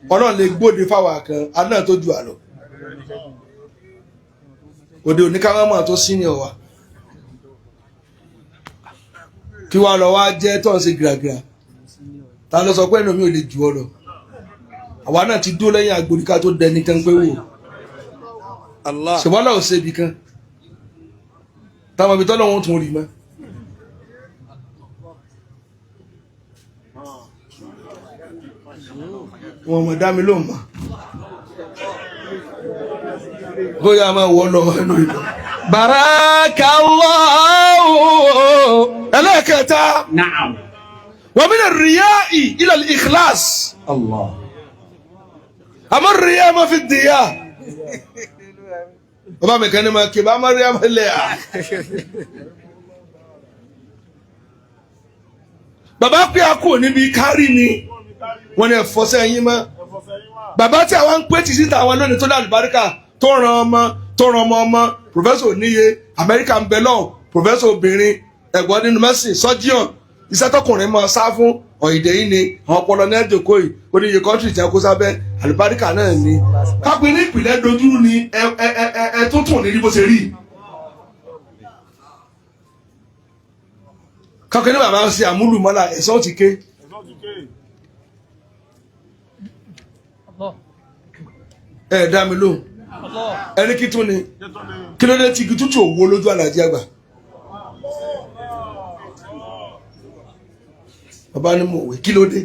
o ọ̀nà lè gbóde fáwa kan aná tó ju àlọ́ òde òní ká máa tó senior wa kí wàá lọ wá jẹ́ tó ń ṣe gíragíra ta ló sọ pé ẹnu mi ò lè jù ọ lọ àwa náà ti dúró lẹ́yìn agbóríká tó dẹni tán pé wò ṣùgbọ́n náà ò ṣe ibì kan táwọn ibi tọ́lọ́ wọn tún rí mọ́. wọn mọ̀ dá mi ló mọ̀ bóyá máa wọ́ lọ ẹnu ìlú. Barakallahu. ẹlẹ́ẹ̀kẹta. Na'am. wa min ar-riya'i ila al-ikhlas. Allah. àmọ́ ríyá máa fi dìyà bàbá mi kan ní máa kí bá má ríyá máa lẹ̀ à. bàbá pé a kò níbi kárí ni wọ́n ní ẹ̀fọ́ sẹ́yìn mọ́ bàbá tí àwọn ń pè tì síta àwọn lónìí tó dá àlùbáríkà tó ran ọmọ pòfẹ́sọ̀ níye Amẹ́ríkà ń bẹ lọ́wọ́ pòfẹ́sọ̀ obìnrin ẹ̀gbọ́n nínú mẹ́sìn sọ́jíọ̀n iṣẹ́ tọkùnrin máa sá fún ọ̀yìndẹ̀ yìí ni àwọn ọpọlọ ní ẹ̀jọ̀kọ́ yìí oníye kọ́ńtì tí a kó sábẹ́ àlùbáríkà náà ni kápẹ́ ní ìpìlẹ̀ dojúrú ni ẹ tó tún ní bó ṣe rí. kápẹ́ ní bàbá ń ṣe àmúlùmọ́lá ẹ̀sán ti ké. ẹ dá mi lóhùn ẹni kí tún ni kí ló dé tí igi tútù òwò lójú Àlàjí àgbà. bàbá ní mo wé kí ló dé.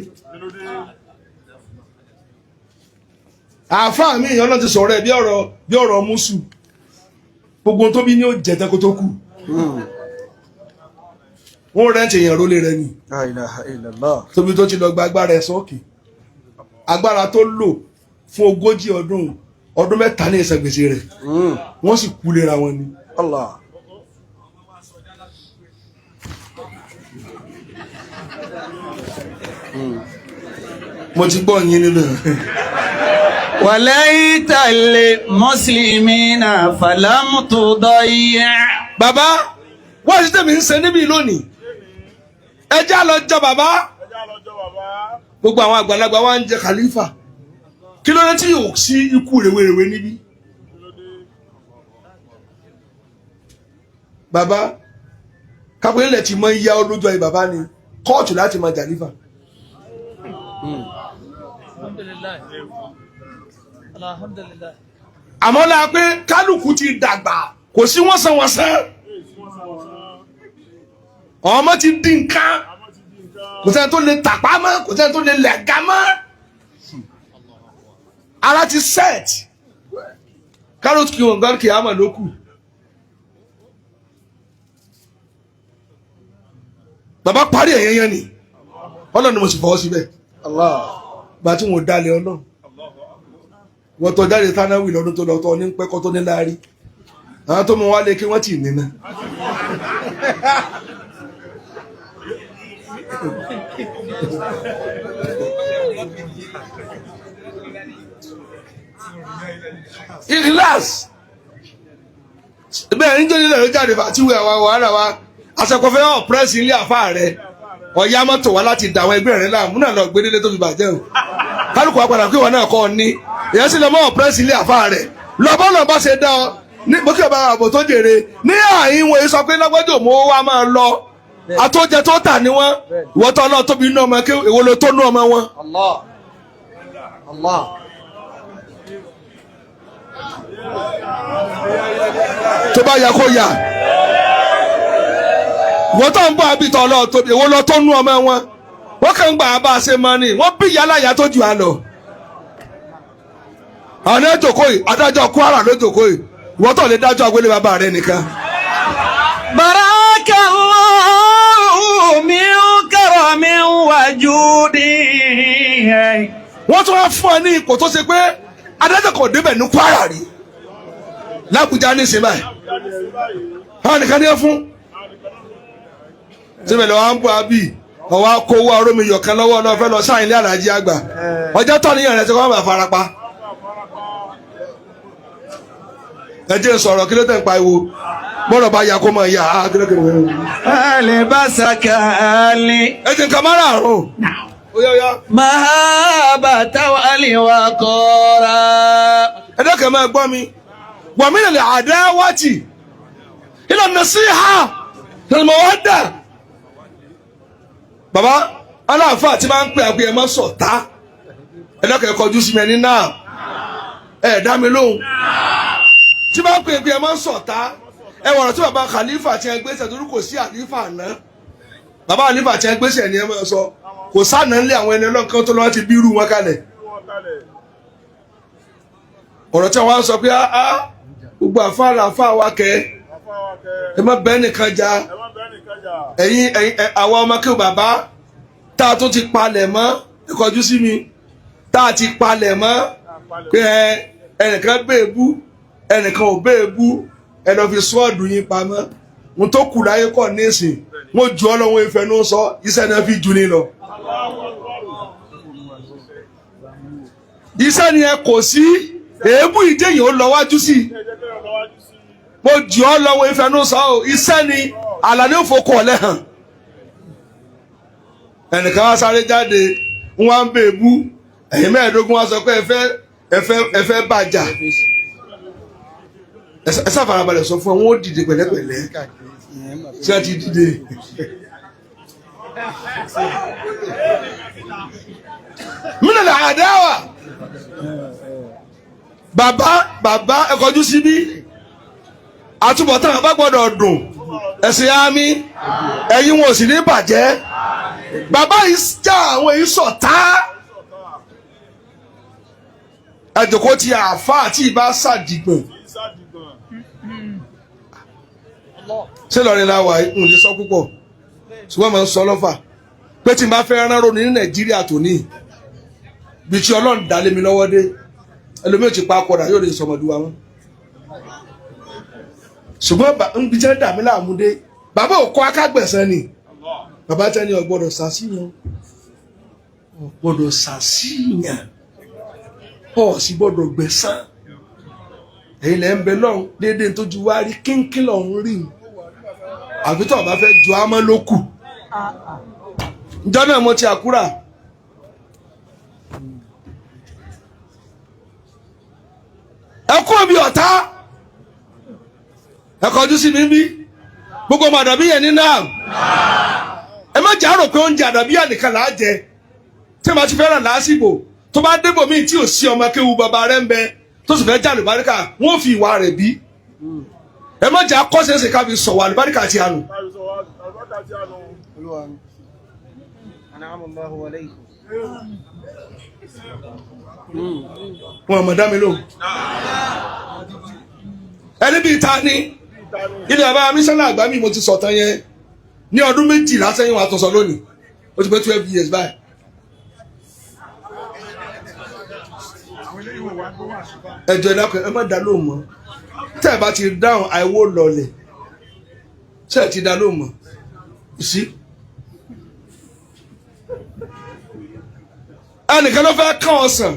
àáfàá mi ìyọ́n náà ti sọ̀rọ̀ ẹ̀ bí ọ̀rọ̀ mùsù gbogbo tó bí ní ó jẹ́ tẹ́kọ́ tó kù wọ́n rẹ́ǹtì èèyàn rólé rẹ ni tóbi tó ti lọ gba agbára ẹ̀ sọ́ọ̀kì agbára tó lò fún 40 ọdún mẹ́ta ní ìsàgbèsè rẹ̀ wọ́n sì kú lera wọn ni. mo ti gbọ́ yín nínú. وليت المسلمين فلم تضيع. bàbá wọ́n ti tẹ̀mí ń ṣe níbí lónìí ẹ já lọ jọ bàbá gbogbo àwọn àgbàlagbà wa ń jẹ khalifa kí ló dé tí yóò sí ikú rèwerèwe níbí. bàbá kápẹ́lẹ̀ tí mọ iye olójú ayé bàbá ni kóòtù láti máa jàlífà. Alhamdulillah. àmọ́ la pé kálukú ti dàgbà kò sí wọ́n san wọ́n san ọmọ ti di nǹkan kò sẹ́ni tó lè tàpá mọ́ kò sẹ́ni tó lè lẹ̀ga mọ́ ara ti set kálukú kí wọn gbọ́dọ̀ kí á mọ̀ ló kù. bàbá parí ẹ̀yẹ́ yẹn ni ọlọ́run ni mo sì fọwọ́ síbẹ̀ gba tí wọn ò dalẹ̀ ọlọ́run wọ́n tọ́ jáde tánáwì lọ́dún tó lọ́tọ́ ní pẹ́kọ́ tó ní láàrí àwọn tó mú wá lé kí wọ́n tì nínú. Relax bẹ́ẹ̀ níjọ́ nílẹ̀ ló jáde fà tí wàá wàhálà wa àṣekọ̀fẹ́ ọ̀ pírẹ́sì ilé àfa rẹ̀ ọ̀yá mọ́tò wá láti dà àwọn ẹgbẹ́ rẹ̀ láàmú náà lọ gbé délé tó fi bàjẹ́ o kálukú apàdà kí wọn náà kọ́ ọ ní èyàn sì lọ mọ́ ọ̀pẹ́rẹ́sì ilé àfa rẹ̀ lọ́bọ́ náà bá ṣe dá ọ ní bókè bá àbò tó jèrè ní àyínwó sọ pé lágbájọ mọ́ wá máa lọ àtọ́jẹ tó tà ní wọn ìwọ́tọ́ ọlọ́ọ̀ tóbi inú ọmọ kí èwo ló tó nú ọmọ wọn. Allah. Allah. tó bá yẹ kó yà ìwọ́tọ́ ń bọ̀ àbítọ̀ ọlọ́ọ̀ tóbi èwo ló tó nú ọmọ wọn wọ́n kàn ń gbà bá a ṣe máa ní wọ́n bí yálà yá tó jù á lọ. àwọn ẹjọ́kọ́ yìí adájọ́ Kwara ló jòkó yìí wọ́n tọ̀ lé dájọ́ agbélé bàbá rẹ̀ nìkan. Barakallahu min karamin wa judi. wọ́n tún wá fún ọ ní ipò tó ṣe pé adájọ́ kò débẹ̀ ní Kwara rí l'Abuja ní ìsìn báyìí àwọn nìkan ní ẹ fún síbẹ̀ lọ́wọ́ à ń bọ̀ àbí ọwọ́ akówó arómi yọ̀kan lọ́wọ́ náà fẹ́ lọ sáyìn ilé Àlàájì àgbà ọjọ́ tọ́ níyàn rẹ̀ tí wọ́n máa fara pa. ẹ jẹ́ sọ̀rọ̀ kí ló tẹ̀ ń pa ìwo bọ́dọ̀ bá ya kó máa ya á kílókèlè wẹ́rẹ́. Alibasaka ali. ẹ jẹ́ nǹkan mara àrùn. Mahabata waliwa kora. ẹ dẹ́kẹ̀ máa gbọ́ mi wa min al-adawati ila an-nasiha al-mawadda. bàbá aláàfáà tí máa ń pè àgbẹ̀ ẹ̀ máa sọ̀tá ẹ dẹ́kẹ̀ kọjú sí mi ẹni náà ẹ dá mi lóhùn tí máa ń pè àgbẹ̀ ẹ̀ máa sọ̀tá ẹ wọ̀rọ̀ tí bàbá khalifa ti ẹ gbèsè torí kò sí àlífà àná bàbá àlífà ti ẹ gbèsè ni ẹ máa sọ kò sáànà ńlẹ̀ àwọn ẹni ọlọ́kan tó lọ́wọ́ ti bírú wọn kalẹ̀ ọ̀rọ̀ tí wọ́n sọ pé gbogbo àfáàrà àfáà kẹ ẹ má bẹ́ẹ̀ nìkan jà ẹ̀yin àwọn ọmọ kí o bàbá tá a tún ti palẹ̀ mọ́ ẹ kọjú sí mi tá a ti palẹ̀ mọ́ pé ẹnìkan bẹ́ẹ̀ bú ẹnìkan ò bẹ́ẹ̀ bú ẹ lọ fi sọ́ọ̀dù yín pamọ́ mo tó kù láyé kọ́ nísìn mo jù ọ́ lọ́wọ́ ìfẹ́ ló ń sọ iṣẹ́ náà fi jù ní lọ. iṣẹ́ ni ẹ kò sí èébú ìdéyìn ó lọ wájú sí mo jù ọ́ lọ́wọ́ ìfẹ́ ló ń sọ iṣẹ́ ni àlàní òfòkò ọ̀lẹ́ hàn ẹnìkan wá sáré jáde ń wá ń bèébú ẹ̀yin mẹ́ẹ̀ẹ́dógún wá sọ pé ẹ fẹ́ bàjá ẹ sáfarabalẹ̀ sọ fún wọn ó dìde pẹ̀lẹ́pẹ̀lẹ́ tí a ti dìde. mílíọ̀nù àdáwà bàbá ẹ kọjú síbí àtúbọ̀tán bá gbọ́dọ̀ dùn ẹ̀sìn àmì ẹ̀yin wọn ò sì ní bàjẹ́ bàbá yìí já àwọn èyí sọ̀tá ẹ̀dùnkó ti àáfà àti ìbá sàdìgbọ̀n. ṣé lọrin la wà ń lè sọ púpọ̀ ṣùgbọ́n màá ń sọ lọ́fà pé tí n bá fẹ́ rán ronú ní Nàìjíríà tó ní bí tí Ọlọ́run dá lé mi lọ́wọ́ dé ẹlòmíì ò ti pa akọ̀dà yóò lè sọmọdúnwá wọn ṣùgbọ́n ń bí jẹ́ dà mí láàmú dé bàbá ò kọ́ akágbẹ̀sán ni bàbá tẹ́ ni ọgbọ́dọ̀ sàṣìyàn gbọ́dọ̀ ṣàṣìyàn ọ̀ sì gbọ́dọ̀ gbẹ̀san èyí lẹ́ ń bẹ lọ́hùn déédéé tó ju wá rí kínkín lọ́hùn rí àbí tó bá fẹ́ ju amọ́ ló kù ǹjọ́ náà mo ti àkúrà ẹ kú omi ọ̀tá ẹ kọjú sí mi bí gbogbo ọmọ àdàbí yẹn ní náà ẹ má jà rò pé oúnjẹ àdàbí yẹn nìkan là á jẹ tí ẹ bá ti fẹ́ràn lásìkò tó bá débò míì tí ò sí ọmọ kéwu bàbá rẹ ń bẹ tó sì fẹ́ jà lùbáríkà wọ́n fi ìwà rẹ̀ bí ẹ má jà kọ́sẹ̀ẹ́sẹ̀ kábi sọ̀wọ́ àlùbáríkà ti àná. wọn mọ̀ dá mi lóhùn ẹni bíi ta ni ilé bàbá mísánná àgbà mi mo ti sọ̀tàn yẹn ní ọdún 12 sẹ́yìn wọn àtúnṣọ lónìí ó ti pé 12 years báyìí. ẹjọ ìdáko ẹ má dá lóhùn mọ́ tẹ ẹ bá ti dáhùn àìwó lọlẹ ṣe ẹ ti dá lóhùn mọ́ sí. ẹnìkan ló fẹ́ kán ọsàn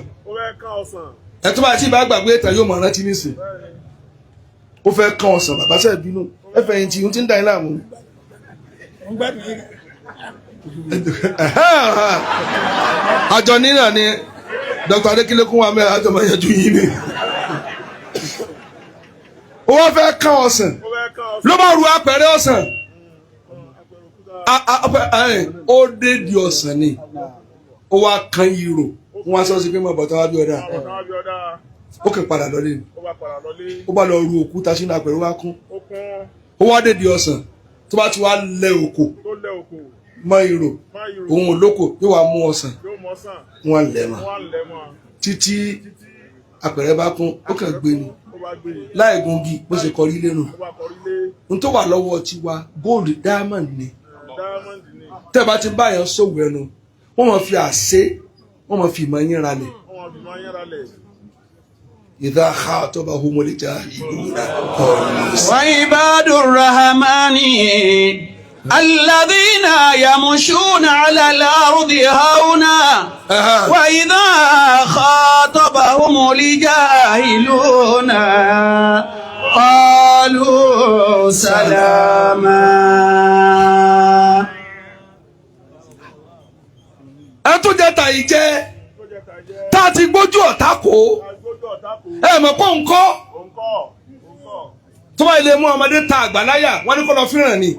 ẹ tó bá ti bá gbàgbé ìtàn yóò mọ̀ rántí nísìn ó fẹ́ kán ọsàn bàbá sẹ́ẹ̀ bínú ẹ fẹ̀yìntì ohun tí ń dá yín láàmú. àjọ nínà ni Dr. Adékílékún wa mẹ́rin àjọ máa yanjú yín ni ó wá fẹ́ kán ọsàn ló bá ru apẹ̀rẹ̀ ọsàn ó dé di ọsàn ni ó wá kan ìrò wọn sọ sí pé mo bọ̀tán wá bí ọ̀dà ó kàn padà lọlé ni ó bá lọ ru òkúta sínú apẹ̀rẹ̀ wá kún ó wá dé di ọsàn tó bá ti wá lẹ òkò mọ ìrò òun olóko yóò wá mú ọsàn wọn lẹ̀ mọ́ títí apẹ̀rẹ̀ bá kún ó kàn gbé ni láì gungi bó ṣe kọrí lẹ́nu n tó wà lọ́wọ́ tiwa gold diamond ni tẹ́ bá ti báyọ̀ sòwò ẹnu wọ́n máa fi àṣẹ wọ́n máa fi ìmọ̀ yín ralẹ̀ idha khatabahumul jahiluna wa ibadur rahmani الذين يمشون على الأرض هونا وإذا خاطبهم الجاهلون قالوا سلاما. ẹ tó jẹ tàyí jẹ tá a ti gbójú ọ̀tá kó ẹ mọ̀ kó ń kọ́ tó bá ilé mú ọmọdé ta àgbàláyà wọn ní kó lọ fíràn ni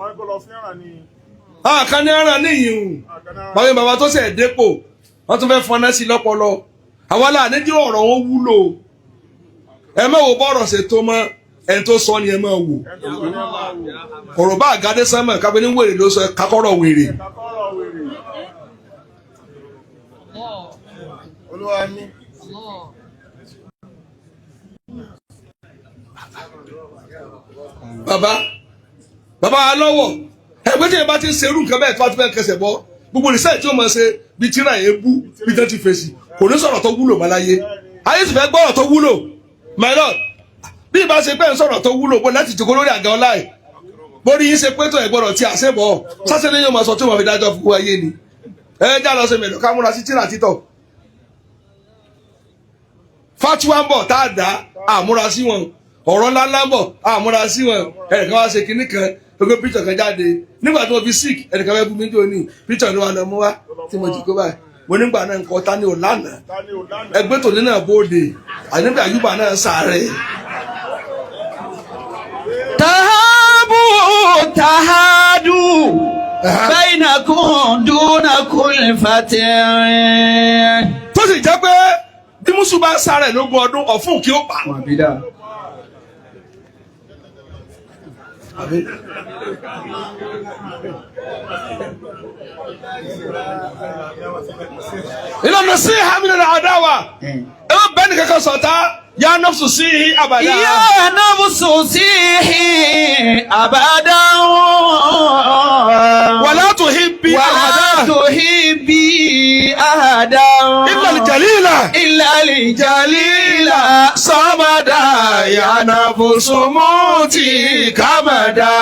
àkànní ara níyìn báyọ̀ bàbá tó ṣe dépò wọ́n tún fẹ́ fọnà sí lọ́pọlọ àwọn aláàdéjì ọ̀rọ̀ wọn wúlò ẹ má wo bọ́ọ̀rọ̀ ṣe tó mọ́ ẹni tó sọ ni ẹ má wò kọ̀rọ̀ bá àgádé sánmọ̀ kábẹ́ ní wèrè ló sọ kakọ́rọ̀ wèrè. bàbá alọ́wọ̀ ẹgbẹ́ tí ẹ bá ti ń serú nǹkan bẹ́ẹ̀ tó bá ti fẹ́ kẹsẹ̀ bọ́ gbogbo research tí ó máa ṣe bí tíra yẹn bú bí tẹ́ ti fèsì kò ní sọ̀rọ̀ tó wúlò mọ́ láyé ayé sì fẹ́ gbọ́rọ̀ tó wúlò my lord bí ìbá ṣe pé ń sọ̀rọ̀ tó wúlò bó láti jòkó lórí àga ọláì bórí yín ṣe pé tó ẹ̀gbọ́dọ̀ tí àṣẹ bọ̀ sásẹ́ lẹ́yìn ọmọ sọ tí wọ́n fi dájọ́ fún ayé ni ẹ já lọ sí mẹ́lọ̀ ká múra sí tíra títọ̀ fatiwa ń bọ̀ tá a dá àmúra sí wọn ọ̀rọ̀ ńláńlá ń bọ̀ àmúra sí wọn ẹnìkan wá ṣe kinní kan gbogbo píṣọ̀ kan jáde nígbà tí mo fi sick ẹnìkan fẹ́ bú mi jò ní píṣọ̀ ni wà lọ mú wá tí mo jì kó báyìí mo nígbà náà nǹkan ta ni ò lánàá ẹgbẹ́ tòní náà bóde àníbi àyùbá náà sáré. tahabu tahadu bainakum duna kulfatin. tó sì jẹ́ pé bí mùsùlùmí bá sáré lógún ọdún ọ̀fun kí ó pa. ìlànà sí hamilton àdáwà ẹ má bẹ́ẹ̀ ni kankan sọ̀tá yá nafsu sí abàdá. yá nafsu sí abàdá. wàlá tuhibbi ahada. wàlá tuhibbi ahada. illa al-jalila. illa al-jalila. sábàdá yá nafsu mọ́tì kábàdá.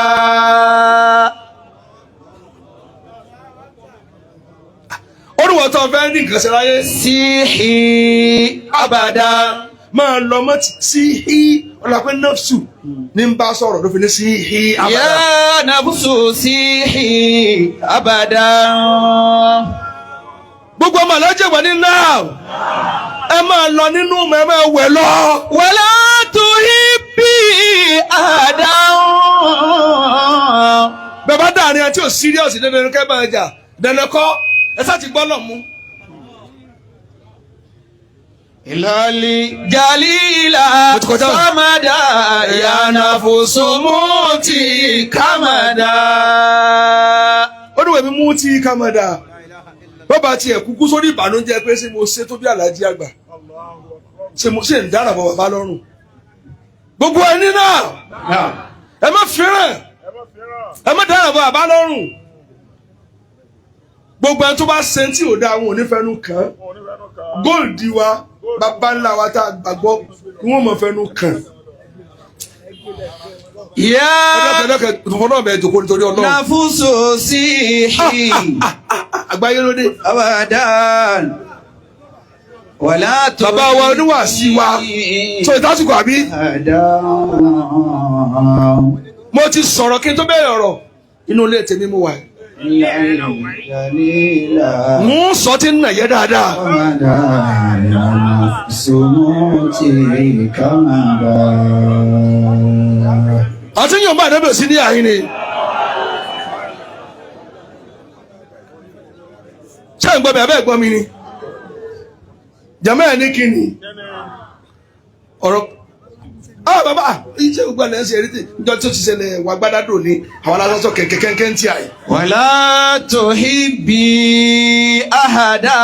wọ́n tó fẹ́ ní nǹkan ṣe láyé. síhì abàdá. máa lọ mọ́ sí hí ọ̀la pé nọ́ọ̀sù ní ń bá sọ̀rọ̀ ló fi ní sí hí abàdá. yá nàfùsù síhì abàdá. gbogbo ọmọ alájẹ wà ní náà ẹ máa lọ nínú ẹ máa wẹ̀ lọ. wàlá tuhibbi àdá. bẹ́ẹ̀ bá dàrin àti ò síríọ̀sì dandan kẹ́ bá jà dandan kọ́ ẹ sá ti gbọ́ lọ mú. ìlàlí jalila samada yanafusu muti kamada. ó ní wẹ̀mí mú tí kamada bọ́ba tiẹ̀ kúkú sórí ìbànújẹ́ pé ṣé mo ṣe tó bí Àlàájì àgbà ṣé mo ṣe ń dára bọ̀ bàbá lọ́rùn. gbogbo ẹni náà ẹ má fẹ́ràn ẹ má dára bọ̀ bàbá lọ́rùn. gbogbo ẹni tó bá ṣe tí ò dáa wọn ò ní fẹnu kàn góòlù wa bàbá ńlá wa tá a gbàgbọ́ ni wọ́n mọ̀ fẹnu kàn. yá ọ̀dọ́kẹ́ tòfọ́ náà bẹ̀ẹ́ jòkó nítorí Ọlọ́run. nàfùsù síhì àgbáyé ló dé. abadan wàlá tó. bàbá wa oníwàásí wa tó ìtàsùkò àbí. mo ti sọ̀rọ̀ kí n tó bẹ̀rẹ̀ ọ̀rọ̀ inú ilé tèmi mo wà. mo ń sọ tí ń nà yẹ dáadáa. àti yóò bá àdébẹ̀ sí ní àyín ni. ṣé ń gbọ́ mi abẹ́ gbọ́ mi ni. jàmẹ́ ẹ̀ ní kí ni. ọ̀rọ̀ bàbá iṣẹ́ gbogbo ẹ̀ ṣe rí ìjọ tí ó ti ṣẹlẹ̀ wà gbádádò ní àwọn aláṣọ kẹ̀kẹ́ ń tí àyè. wàlá tuhibbi àhàdá.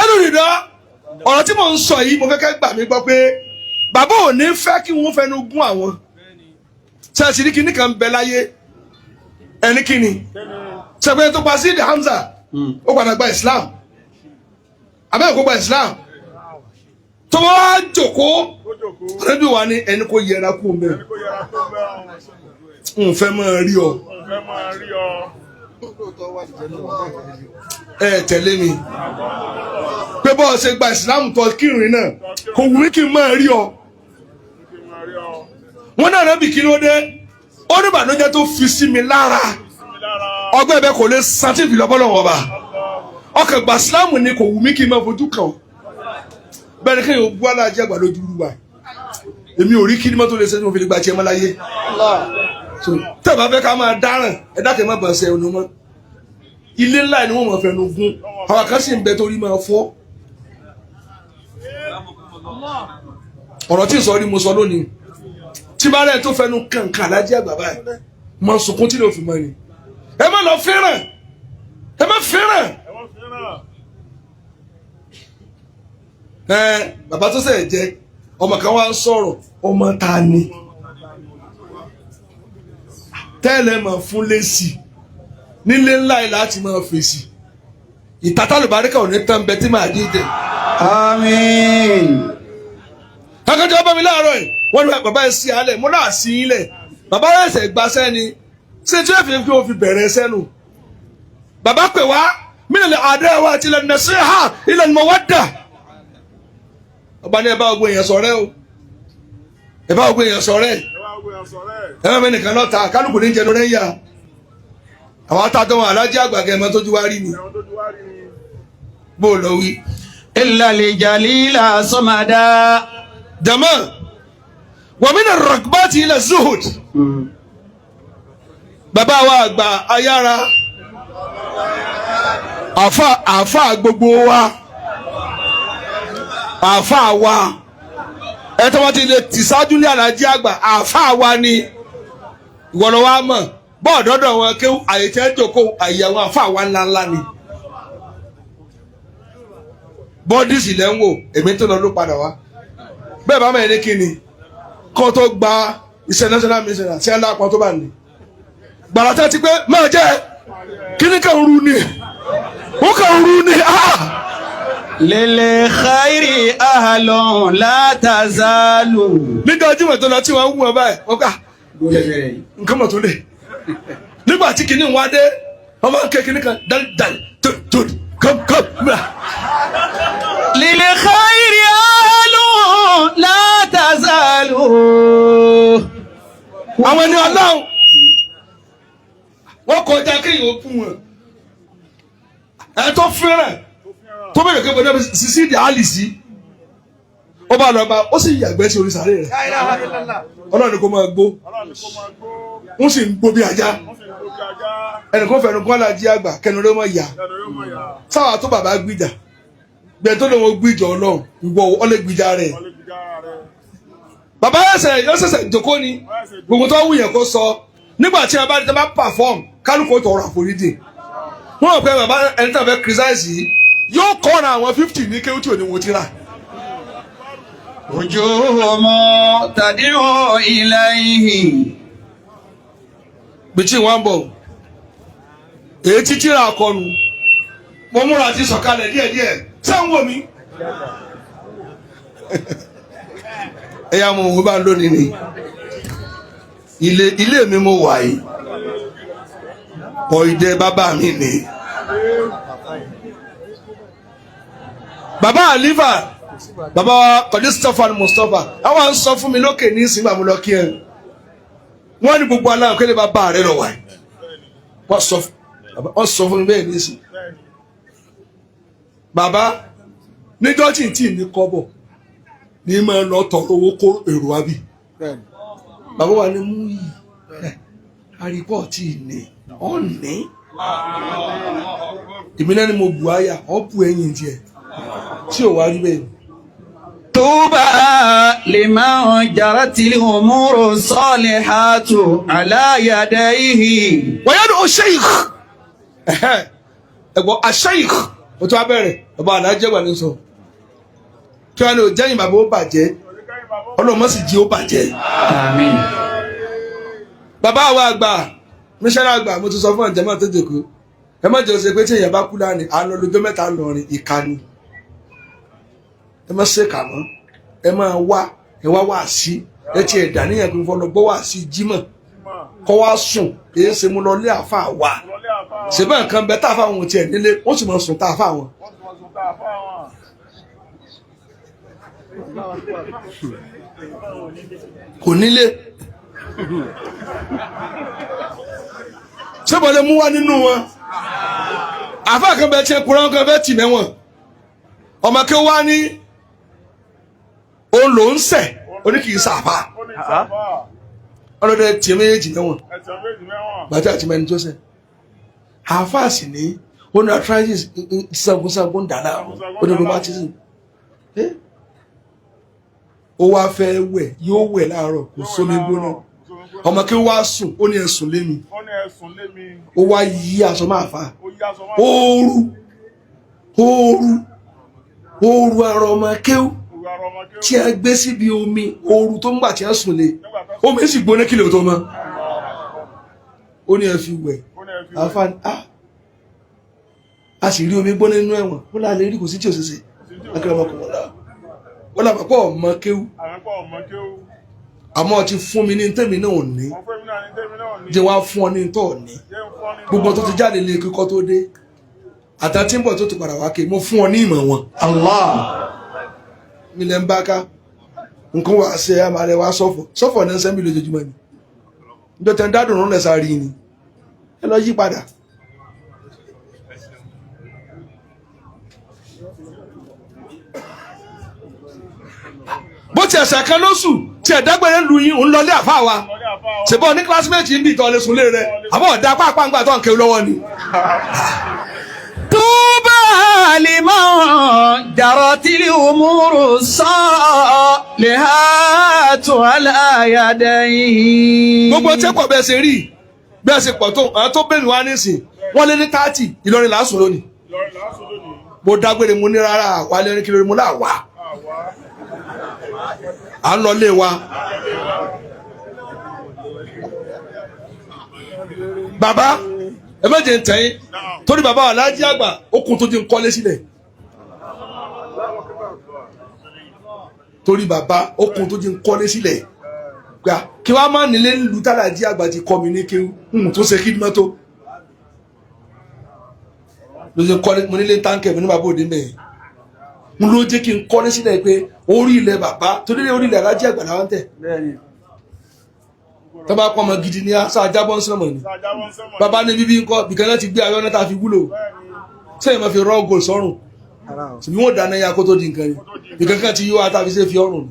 ẹnu nìdá ọ̀rọ̀ tí mò ń sọ yìí mo fẹ́ kẹ́ gbà mí gbọ́ pé bàbá ò ní fẹ́ kí wọ́n fẹnu gún àwọn ṣẹ́ẹ̀sì ní kíní kan bẹ láyé ẹni kíni ṣẹ́gbẹ́ tó pa Sídì Hamza ó padà gba Islam abẹ́rẹ́ kó gba Islam tó wá jòkó rẹ́bí wa ní ẹni kó yẹra kú mẹ́ n fẹ́ máa rí ọ ẹ tẹ̀lé mi pé bọ́ọ̀ ṣe gba Islam tó kírun náà kò wù mí kí n máa rí ọ wọ́n náà rẹ́bí kí ló dé ó ní ìbànújẹ́ tó fi sí mi lára ọgbẹ́ ẹ̀bẹ̀ kò lè santífì lọ́bọ́lọ́wọ́ ọba ọkàn gba Islam ni kò wù mí kí n máa fojú kàn bẹ́ẹ̀ ni kéèyàn ó bú Aláàjì Àgbà lójú rúwa èmi ò rí kí ni mọ́tò lè ṣe tí mo fi lè gba tiẹ̀ mọ́ láyé tẹ́ ẹ bá fẹ́ ká máa dáràn ẹ dákẹ́ má bàa ṣe ẹnu mọ́ ilé ńlá ni wọ́n máa fẹnu gún àwọn kan sì ń bẹ torí máa fọ́ ọ̀rọ̀ tí ì sọ rí mo sọ lónìí tí bá rẹ̀ tó fẹnu kàǹkà Aláàjì Àgbà báyìí máa sunkún tí lè fi mọ́ ni ẹ má lọ fẹ́ràn ẹ má fẹ́ràn. Bàbá tó sẹ̀ jẹ́ ọmọ kan wá ń sọ̀rọ̀ ọmọ ta ni tẹ́lẹ̀ máa fún lẹ́sì nílé ńlá yìí láti máa fèsì ìtàtàlùbáríkà ò ní tán bẹ tí màá dídẹ. àmín. akẹ́kọ̀ọ́ bá mi láàárọ̀ yìí wọ́n ní bàbá yẹn sí alẹ̀ mo náà sí ilẹ̀ bàbá yẹn ṣẹ̀ gbaṣẹ́ ni ṣé tí wọ́n fi òfin bẹ̀rẹ̀ sẹ́nu bàbá pè wá mílíọ̀nù àdáwà àti ilẹ̀ nasiha ilẹ̀ mawadda ọba ní ẹ bá gbogbo èèyàn ṣọ̀rẹ́ o ẹ bá gbogbo èèyàn ṣọ̀rẹ́ ẹ bá mi nìkan lọ́ta kálukú ní jẹnu rẹ̀ yà àwọn atátọ́ wọn Aláàjì Àgbà gẹ̀mọ́ tójú wá rí ni bó lọ wí. illa li jalila samada. jama wa min ar-rakbati ila zuhud bàbá wa àgbà ayára àfa gbogbo wa àfa wa ẹ tó wọ́n ti lè tì sáájú ní Aláàjì Àgbà àfa wa ni ìwọ̀nà wa mọ̀ bọ́ọ̀dọ́dọ̀ wọn kí àyè tẹ́ jòkó àyè àwọn àfa wa ńláńlá ni bọ́ọ̀dì sì lẹ́ ń wò èmi tó lọ ló padà wá bẹ́ẹ̀ bá mẹ́rin ní kíni kó tó gba iṣẹ́ national mission àti ẹ̀ lápá tó bá ní gbàràtà ti pé máa jẹ́ kíní kan rú ni ó kàn rú ni lil khairi ahlun la tazalu. nígbà Jímọ̀ tó lọ tí wọ́n ń wú wọn báyìí wọ́n gbà nǹkan mọ̀ tó lè nígbà tí kìíní wá dé wọ́n máa ń ké kíní kan dal tó kọ́m للخير أهل لا تزالوا. àwọn ẹni ọlọ́run wọ́n kọjá kéèyàn ó fún wọn ẹ̀ tó fẹ́ràn tó bẹ̀rẹ̀ kí bọ́dọ̀ sisi di àlìsí ó bá lọ bá ó sì yàgbẹ́ sí orí sàárè rẹ̀ ọlọ́run ni kò máa gbó wọ́n sì ń gbó bí ajá ẹnìkan fẹ̀rù kọ́ la jí àgbà kẹnu ló mọ̀ yá sáwà tó bàbá gbìjà gbẹ̀ tó lọ́wọ́ gbìjà ọlọ́run ìwọ ọlẹ́ gbìjà rẹ̀ bàbá yóò ṣẹ̀ṣẹ̀ jókòó ni gbogbo tó wù yẹn kó sọ nígbà tí a bá perform kálukú tó rà forídì wọ́n rò pé bàbá ẹni tó fẹ́ criticize yìí yóò kọ́ra àwọn 50 ní kéwù tí ò ní wo ti rà. وجوههم تدعو إليه. bìtì wọn bọ̀ èyí títí ra kọnu mo múra ti sọ̀kalẹ̀ díẹ̀díẹ̀ sẹ́wọ̀n wò mí. ẹ̀yà mo wò bá ń lónìí ni ilé mi mo wà yìí pọ̀ ìdẹ bàbá mi ni. bàbá àlífà bàbá wa kọ̀dí Mustapha àwọn à ń sọ fún mi lókè ní ìsìn àmúlọ kí ẹ wọ́n ní gbogbo aláwọ̀ kéde bàbá rẹ̀ lọ wáyé wọ́n sọ fún mi bẹ́ẹ̀ ní ìsìn bàbá níjọ́ tí ní kọ́bọ̀ ní máa lọ tọrọ owó kó èrò wa bí bàbá wa ní mú yìí àrípọ̀tì ní ọ̀nì ìmílẹ̀ ni mo bù áyà ọ̀ bù ẹ̀yìn tiẹ̀ tí ò wá rí bẹ́ẹ̀. طوبى لمن جرت الأمور الصالحات على يديه. ويدعو الشيخ ẹ̀gbọ́n الشيخ o tún abẹ́rẹ́ bàbá alájẹ́ wà ní sọ kí wọ́n ní o jẹ́yìn bàbá ó bàjẹ́ ọlọ́mọ sì jí ó bàjẹ́. àmín. bàbá wa àgbà mísẹ́rà àgbà mo ti sọ fún ọ̀jẹ̀ máa tó dèkó ẹ má jẹ́ o ṣe pé tí èèyàn bá kú lánìí àná lójó mẹ́ta lọ́rin ìkànnì ẹ má ṣe kà mọ́ ẹ máa wá sí ẹ ti ẹ̀dá níyàn pé fọlọ́ gbọ́ wá sí jímọ̀ kọ́ wá sùn èyí ṣe mú lọ lé àfa wá ṣèbá nǹkan bẹ tá a fà wọn tiẹ̀ nílé wọ́n sì máa sùn tá a fà wọn. kò nílé ṣé bọ́lẹ̀ mú wá nínú wọn àfa kan bẹ tiẹ̀ kúrọ́ kan bẹ tì mẹ́wọ̀n ọmọ kí wá ní òun ló ń sẹ̀ oní kì í sàfà ọlọ́dẹ tiẹ̀ méjì mẹ́wọ̀n bàtà àti mẹ́ni tó sẹ̀ àfa sì ní ó ní arthritis sangun dáná ó ní rheumatism ó wá fẹ́ wẹ̀ yóò wẹ̀ láàárọ̀ kò sómi gbóná ọmọ kí wá sùn ó ní ẹ̀sùn lé mi ó wá yí aṣọ máa fà ooru ara ọmọ kéwù tí a gbé síbi omi ooru tó ń gbà tí a sùn lé omi sì gbóná kílè tó mọ́ ó ní ẹ fi wẹ̀ àfáàní a sì rí omi gbóná nínú ẹ̀wọ̀n ó là lè rí kò sí tí ò sì sè akérè ọmọkùnrin náà ó là pọ̀ ọmọ kéwù àmọ́ ti fún mi ní tèmi náà ní jẹ́ wá fún ọ ní tọ́ ní gbogbo tó ti jáde lé kíkọ́ tó dé àtàtí ń bọ̀ tó ti padà wá ké mo fún ọ ní ìmọ̀ wọn. Allah mi lẹ́ ń bá ká nǹkan wà ṣe àmàlẹ́ wa sọ́fọ̀ ní sẹ́mi lójoojúmọ́ ni níjọ́ tẹ́ ń dádùn rún lẹ́sà rí ni ẹ lọ yí padà. bó ti ẹ̀sẹ̀ kan lóṣù tí ẹ̀dágbére lu yín òun lọlé àfa wa ṣèbọ̀ ní kílásímẹ́ẹ̀tì ń bì tọ́ lé sunlé rẹ̀ àbọ̀ ọ̀dà pápá ń gbà tó ń kéwú lọ́wọ́ ni. طوبى لمن جرت الأمور الصالحات على يديه. gbogbo tí pọ̀ bẹ́ẹ̀ ṣe rí bẹ́ẹ̀ ṣe pọ̀ tó àwọn tó bẹ̀rù wá nísìn wọ́n lé ní 30 Ìlọrin làásùn lónìí. mo dágbére mo ní rárá wà lẹ́ni kí lórí mo là wá à ń lọ lé wa. bàbá ẹ méje ń tẹ̀yìn torí bàbá aláàjì àgbà okùn tó ti ń kọ́lé sílẹ̀ torí bàbá okùn tó ti ń kọ́lé sílẹ̀ gbà kí wàá má nílé nílùú tàlàjì àgbà ti kọ́ mi ní kéwù tó ṣe kí ni mọ́tò ló ṣe kọ́lé mo nílé táǹkì mi ní bàbá òde mẹ́yìn mo ló jẹ́ kí n kọ́lé sílẹ̀ pé orí ilẹ̀ bàbá torí orí ilẹ̀ Alhaji Àgbà làwọn tẹ̀ tó bá pọ́n ọmọ gidi ní aṣọ ajábọ́ ń sọ̀mọ̀ ni bàbá ní bíbí ńkọ́ bìkan náà ti gbé ayọ́ náà tá a fi wúlò sẹ́yìn máa fi rọ́ gold sọ́rùn ṣùgbọ́n wọ́n dáná ya kó tó di nǹkan ni bìkan kan ti yíwọ́ àtàfi ṣe fi ọrùn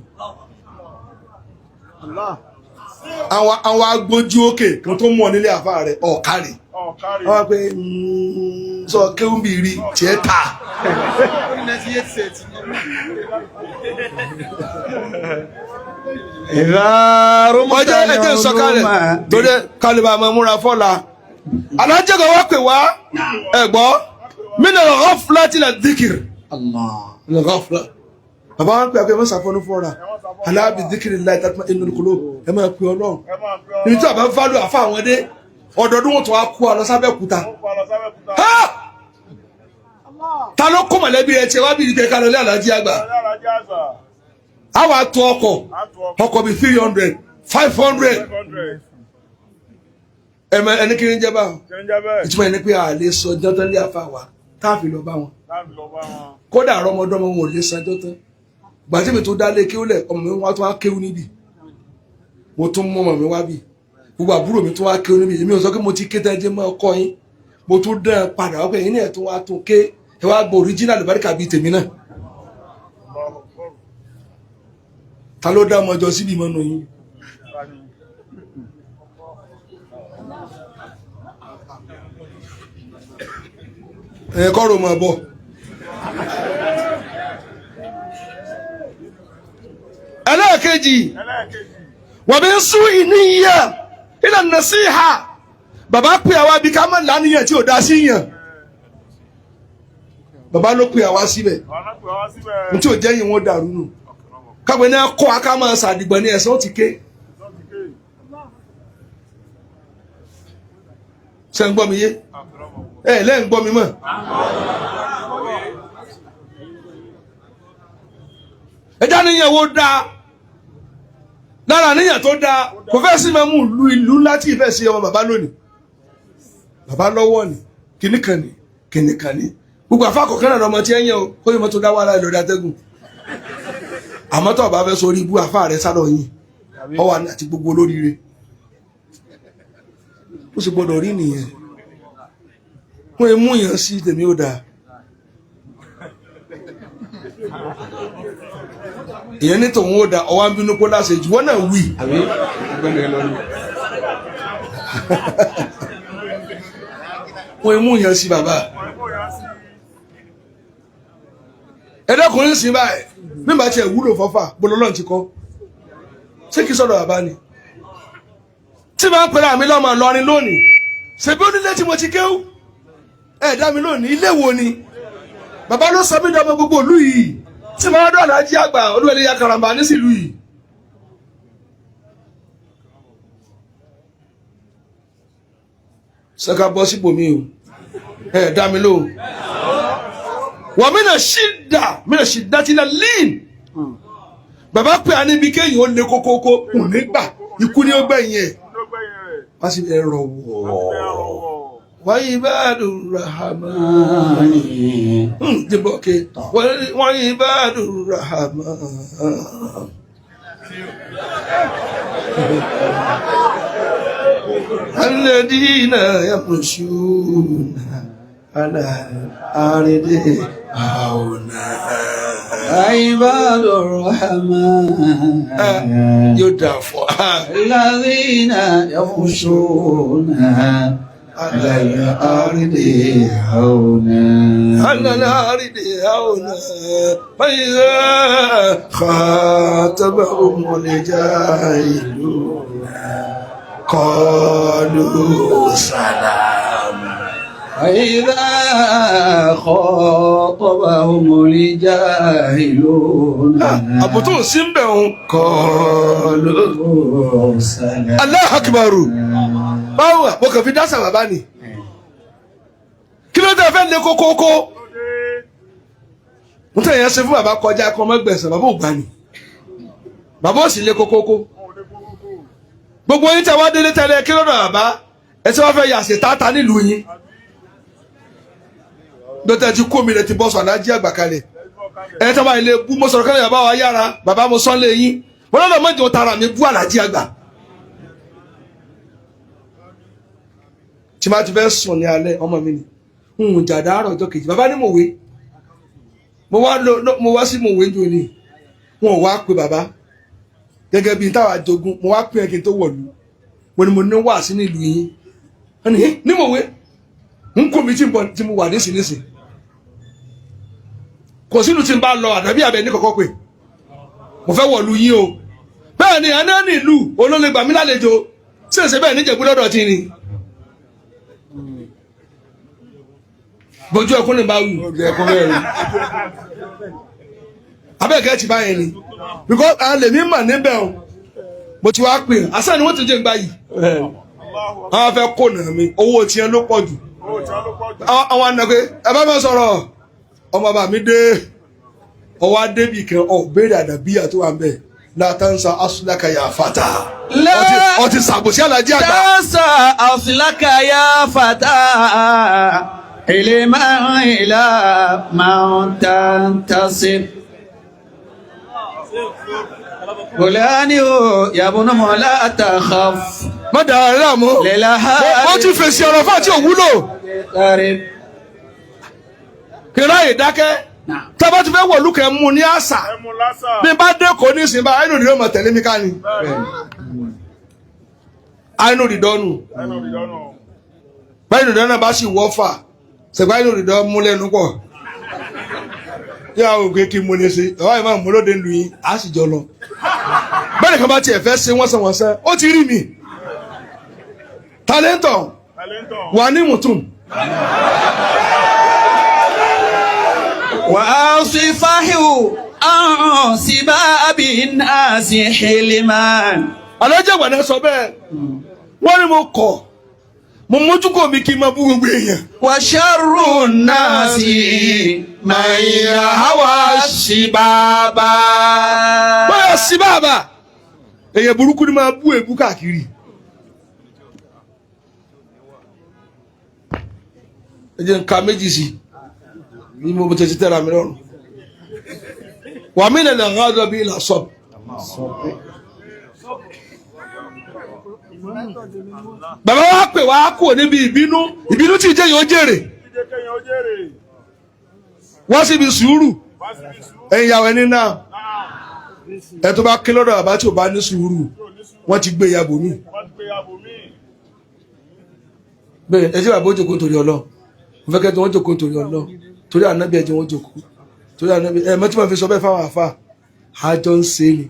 àwọn agbójú òkè kan tó mọ̀ nílé àfa rẹ̀ ọ̀kárì wọ́n pe sọ kéwùn bí rí tiẹ̀ ta. ọjọ́ ẹ̀jẹ̀ sọ̀kalẹ̀ torí kálíbà máa múra fọ́la Alhaji Àgbà wá pè wá ẹ̀gbọ́ min al-ghaflati ila dhikr min al-ghafla bàbá wọn pè àgbẹ̀ mọ́sà fọ́nú fọ́ra ala bi dhikrillahi tatma'innul qulub ẹ máa pè Ọlọ́run níbi tí àbá ń fálù àfa àwọn dé ọ̀dọ̀ọdún wọn tó wá kú ọ lọ sábẹ́kúta ta ló kó mọ̀lẹ́bí ẹ tiẹ̀ wá bí ìdíkẹ́ ká lọ lé Alhaji Àgbà a wà tó ọkọ̀ bí 300 500 ẹni kiri ń jẹ́ báwọn ìtumọ̀ ẹni pé a lè sọ jọ́tán lé àfa wa táàfin lọ bá wọn kódà àrọ́mọdọ́mọ wọn ò lè san jọ́tán gbàtí mi tó dálé kéwú lẹ̀ ọmọ mi wá tó wá kéwú níbí mo tún mú ọmọ mi wá bí gbogbo àbúrò mi tún wá kéwú níbí èmi ò sọ pé mo ti ké tẹ́jẹ́ mọ́ ọkọ yín mo tún dán padà wá pé yín náà tún wá tún ké ẹ wá gbọ́ original àlùbáríkà bíi tèmi náà ta ló dá ọmọjọ síbi mọ́nu yín kọ́rọ̀ mọ̀ bọ̀ ẹlẹ́ẹ̀kejì wọ́n bí ń sún ìníyà ila nasiha bàbá pè àwa bí ká mọ̀ láníyàn tí ò dá sí yàn bàbá ló pè àwa síbẹ̀ ní tí ò jẹ́ yìí wọ́n dàrú nù kápẹ́ ní kọ́ aká máa sàdìgbọ̀n ní ẹ̀sán ti ké ṣe ń gbọ́ mi yé lẹ́ ń gbọ́ mi mọ̀ ẹjá níyàwó dáa lára níyàn tó dáa kò fẹ́ sí mẹ́mú ìlú láti ìfẹ́ sí ọmọ bàbá lónìí bàbá lọ́wọ́ ni kìnnìkan ni kìnnìkan ni gbogbo àfáàkọ̀kẹ́ náà lọmọ tí ẹ yẹn o kó yẹ mọ́ tó dá wà láì lórí atẹ́gùn àmọ́ tó bá fẹ́ sórí ibú àfáà rẹ̀ sálọ yìí ọwà àti gbogbo olóríire ó sì gbọdọ̀ rí nìyẹn wọ́n mú èèyàn sí tèmi ó dáa ìyẹn ní tòun ó dáa ọwá ń bínú kó láṣẹ jù wọ́n náà wí wọ́n mú èèyàn sí bàbá ẹ̀dọ́kùnrin sí báyìí mímọ̀ tí ẹ̀ wúlò fọ́fà gbọ́lọ́lọ́ ti kọ́ ṣé kí sọ́dọ̀ bàbá ni tí máa ń pẹ̀lú àmì lọ́mọ lọrin lónìí ṣe bí ó nílé tí mo ti kéwú ẹ̀dá mi lónìí ilé wo ni bàbá ló sọ mí dọ́mọ gbogbo ìlú yìí tí máa dọ́ Alhaji Àgbà olúwẹ̀lẹ̀ ya karambà ní sílùú yìí ṣẹ́ka bọ́ sípò mi o ẹ̀dá mi lóhùn wọ́n mí nà ṣìdá tí náà líìn bàbá pè á níbi kéyìn ó lé kókókó kùn nígbà ikú ní ó gbẹ̀yìn ẹ̀ wá sí ẹ̀rọ wọ̀ wa ibadur rahman jìbọ̀kẹ́ wa ibadur rahman alladhina yamshuna ala ardi hauna ibadur rahman yóò dà fún alladhina yamshuna على الأرض هونا على الأرض هونا فإذا خاطبهم الجاهلون قالوا سلاما فإذا خاطبهم الجاهلون أبوتو سيمبهم قالوا سلاما الله أكبر báwo mo kàn fi dásà bàbá ni kí ló dé fẹ́ lé kókókó n tẹ̀ yẹn ṣe fún bàbá kọjá kọ́ mọ́gbẹ̀sán bàbá ò gbà ní bàbá ò sì lé kókókó gbogbo yín tẹ́ wá délé tẹ́lẹ̀ kí ló dé bàbá ẹ tí wọ́n fẹ́ yà sí tààtà nílùú yín dọ́tà ti kó mi rẹ̀ ti bọ́ sọ alájí àgbà kalẹ̀ ẹ̀ tọ́ bá ilé bú mo sọ̀rọ̀ kálẹ̀ bàbá wa yára bàbá mo sọ́n lé yín wọ́n lọ́dọ̀ mọ́jọ tara mi bú alájí àgbà tí ma ti fẹ́ sùn ní alẹ́ ọmọ mi ni jàdá àárọ̀ ọjọ́ kejì bàbá ní mòwe mo wá sí mòwe jò ní wọn ò wá pé bàbá gẹ́gẹ́ bí táwa jogun mo wá pín ẹ̀kí tó wọ̀lú mo ní wà sí nílùú yín ẹni ní mòwe ń kó mi tí mo wà nísìnyìí kò sínú tí n bá lọ àdàbí àbẹ ní kọ̀kọ́ pé mo fẹ́ wọ̀lú yín o bẹ́ẹ̀ ni ẹni ní ìlú olóòlè gbà mí lálejò ṣèṣe bẹ́ẹ̀ níjẹ̀bú lọ́dọ̀ tí ni bójú ẹkún ní bá wù ẹkún bẹ́ẹ̀ ni abẹ́ẹ̀kẹ́ ti bá yẹn ni because àwọn lèmi mà níbẹ̀ o mo ti wá pè àṣà ni wọ́n ti jẹ́ gbá yìí àwọn fẹ́ kó nà mí owó tiẹ̀ ló pọ̀ jù àwọn ànàgbé ẹ bá fẹ́ sọ̀rọ̀ ọmọ bàbá mi dé ọwọ́ adébì kan ọ̀gbẹ́rẹ́ àdàbíyà tó wà ń bẹ̀ látàǹsà asúlákà yà fata ọtí sàbòsí alájí àgbà. látàǹsà asúlákà yà fata ilé máa ń ilá máa ń tàǹtàṣe. Bùlání o yàbùnú mọ̀ látàkàf. má dàrá rẹ̀ láàmú wọ́n ti fèsì ọ̀rọ̀ fún àti òwúlò. kìrá ìdákẹ́ tábà ti fẹ́ wọ̀lú kẹ́ mú ní àṣà bí bá dẹ́kọ̀ọ́ ní ìsìn bá àìnú ìdíwọ́ mọ̀ tẹ̀lé mi ká ni àìnú ìdọ́nù báyìí ìdọ́nù bá sì wọ́ fà ṣẹ̀gbá àìnú ìdọ́ mú lẹ́nu pọ̀ yà ó gbé kí mo lè ṣe ọ̀wá ìmọ̀ múlòdè lu yín á sì jọ lọ bẹ́ẹ̀ kan bá tiẹ̀ fẹ́ ṣe wọ́nsẹ̀wọ̀nsẹ̀ ó ti rí mi talentọ̀ wà ní mùtùm. وأصفحوا عن سباب الناس حلما. alájẹ́ ìgbàdàn sọ bẹ́ẹ̀ wọ́n ní mo kọ̀ mo mójú kò mi kí n máa bú gbogbo èèyàn. وشر الناس من يهوى الشبابا. báyọ̀ sí bàbá èèyàn burúkú ni máa bú èébú káàkiri. ẹ jẹ́ nǹkan méjì sí i. mo bẹ tẹsí tẹra mi lọ́rùn wà mí nàlẹ àwọn àdó bíi là sọ. bàbá wa pè wá kúrò níbi ìbínú tí ìjẹyìn ó jèrè wọ́n sì bí sùúrù ẹ̀yin ìyàwó ẹni náà ẹ tó bá kí lọ́dọ̀ bàbá tí ò bá ní sùúrù wọ́n ti gbé ìyàbò mi. bẹ́ẹ̀ ẹ jẹ́ bàbá ó jókòó torí ọlọ́ mo fẹ́ kẹ́ tí wọ́n jókòó torí ọlọ́ torí ànábì ẹjẹ wọn jókòó torí ànábì ẹ mọtí wọn fi sọ bẹ́ẹ̀ fáwọn àfa àjọ ń ṣe ni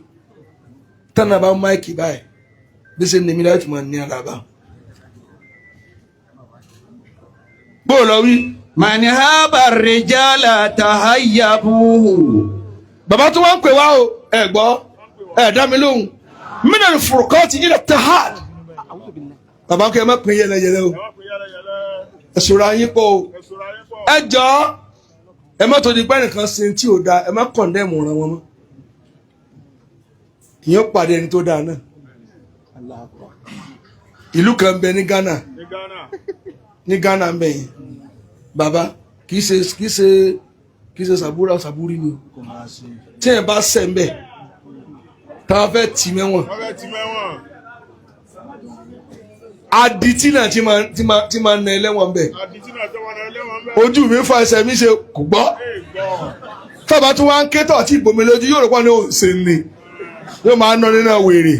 tánà bá máìkì báyìí bí ṣe ní mi láti máa ní àlàbà. bó o lọ wí. من هاب الرجال تهيبوه. bàbá tó wá ń pè wá o ẹ gbọ́ ẹ dá mi lóhùn minal furqati ila tahad. bàbá kẹ́ ẹ má pè yẹlẹyẹlẹ o ẹ sọ̀rọ̀ ayé pọ̀ o ẹ jọ ẹ má tó di pẹ́ nìkan ṣe tí ò dáa ẹ má kọ̀ndẹ́mù ràn wọn mọ́ ìyẹn pàdé ẹni tó dáa náà. ìlú kan bẹ ní Ghana ń bẹ yẹn bàbá kì í ṣe sàbúrí ni o tí ẹ bá ṣẹ̀ ń bẹ̀ táwọn fẹ́ tì mẹ́wọ̀n adití náà tí máa nà ẹlẹ́wọ̀n bẹ̀ ojú mi fa ẹsẹ̀ mi ṣe kò gbọ́ tọ́ba tí wọ́n á ń ké tọ̀ tí ìbomi lójú yóò rò pọ̀ ní òsè ni yóò máa ná nínú wèrè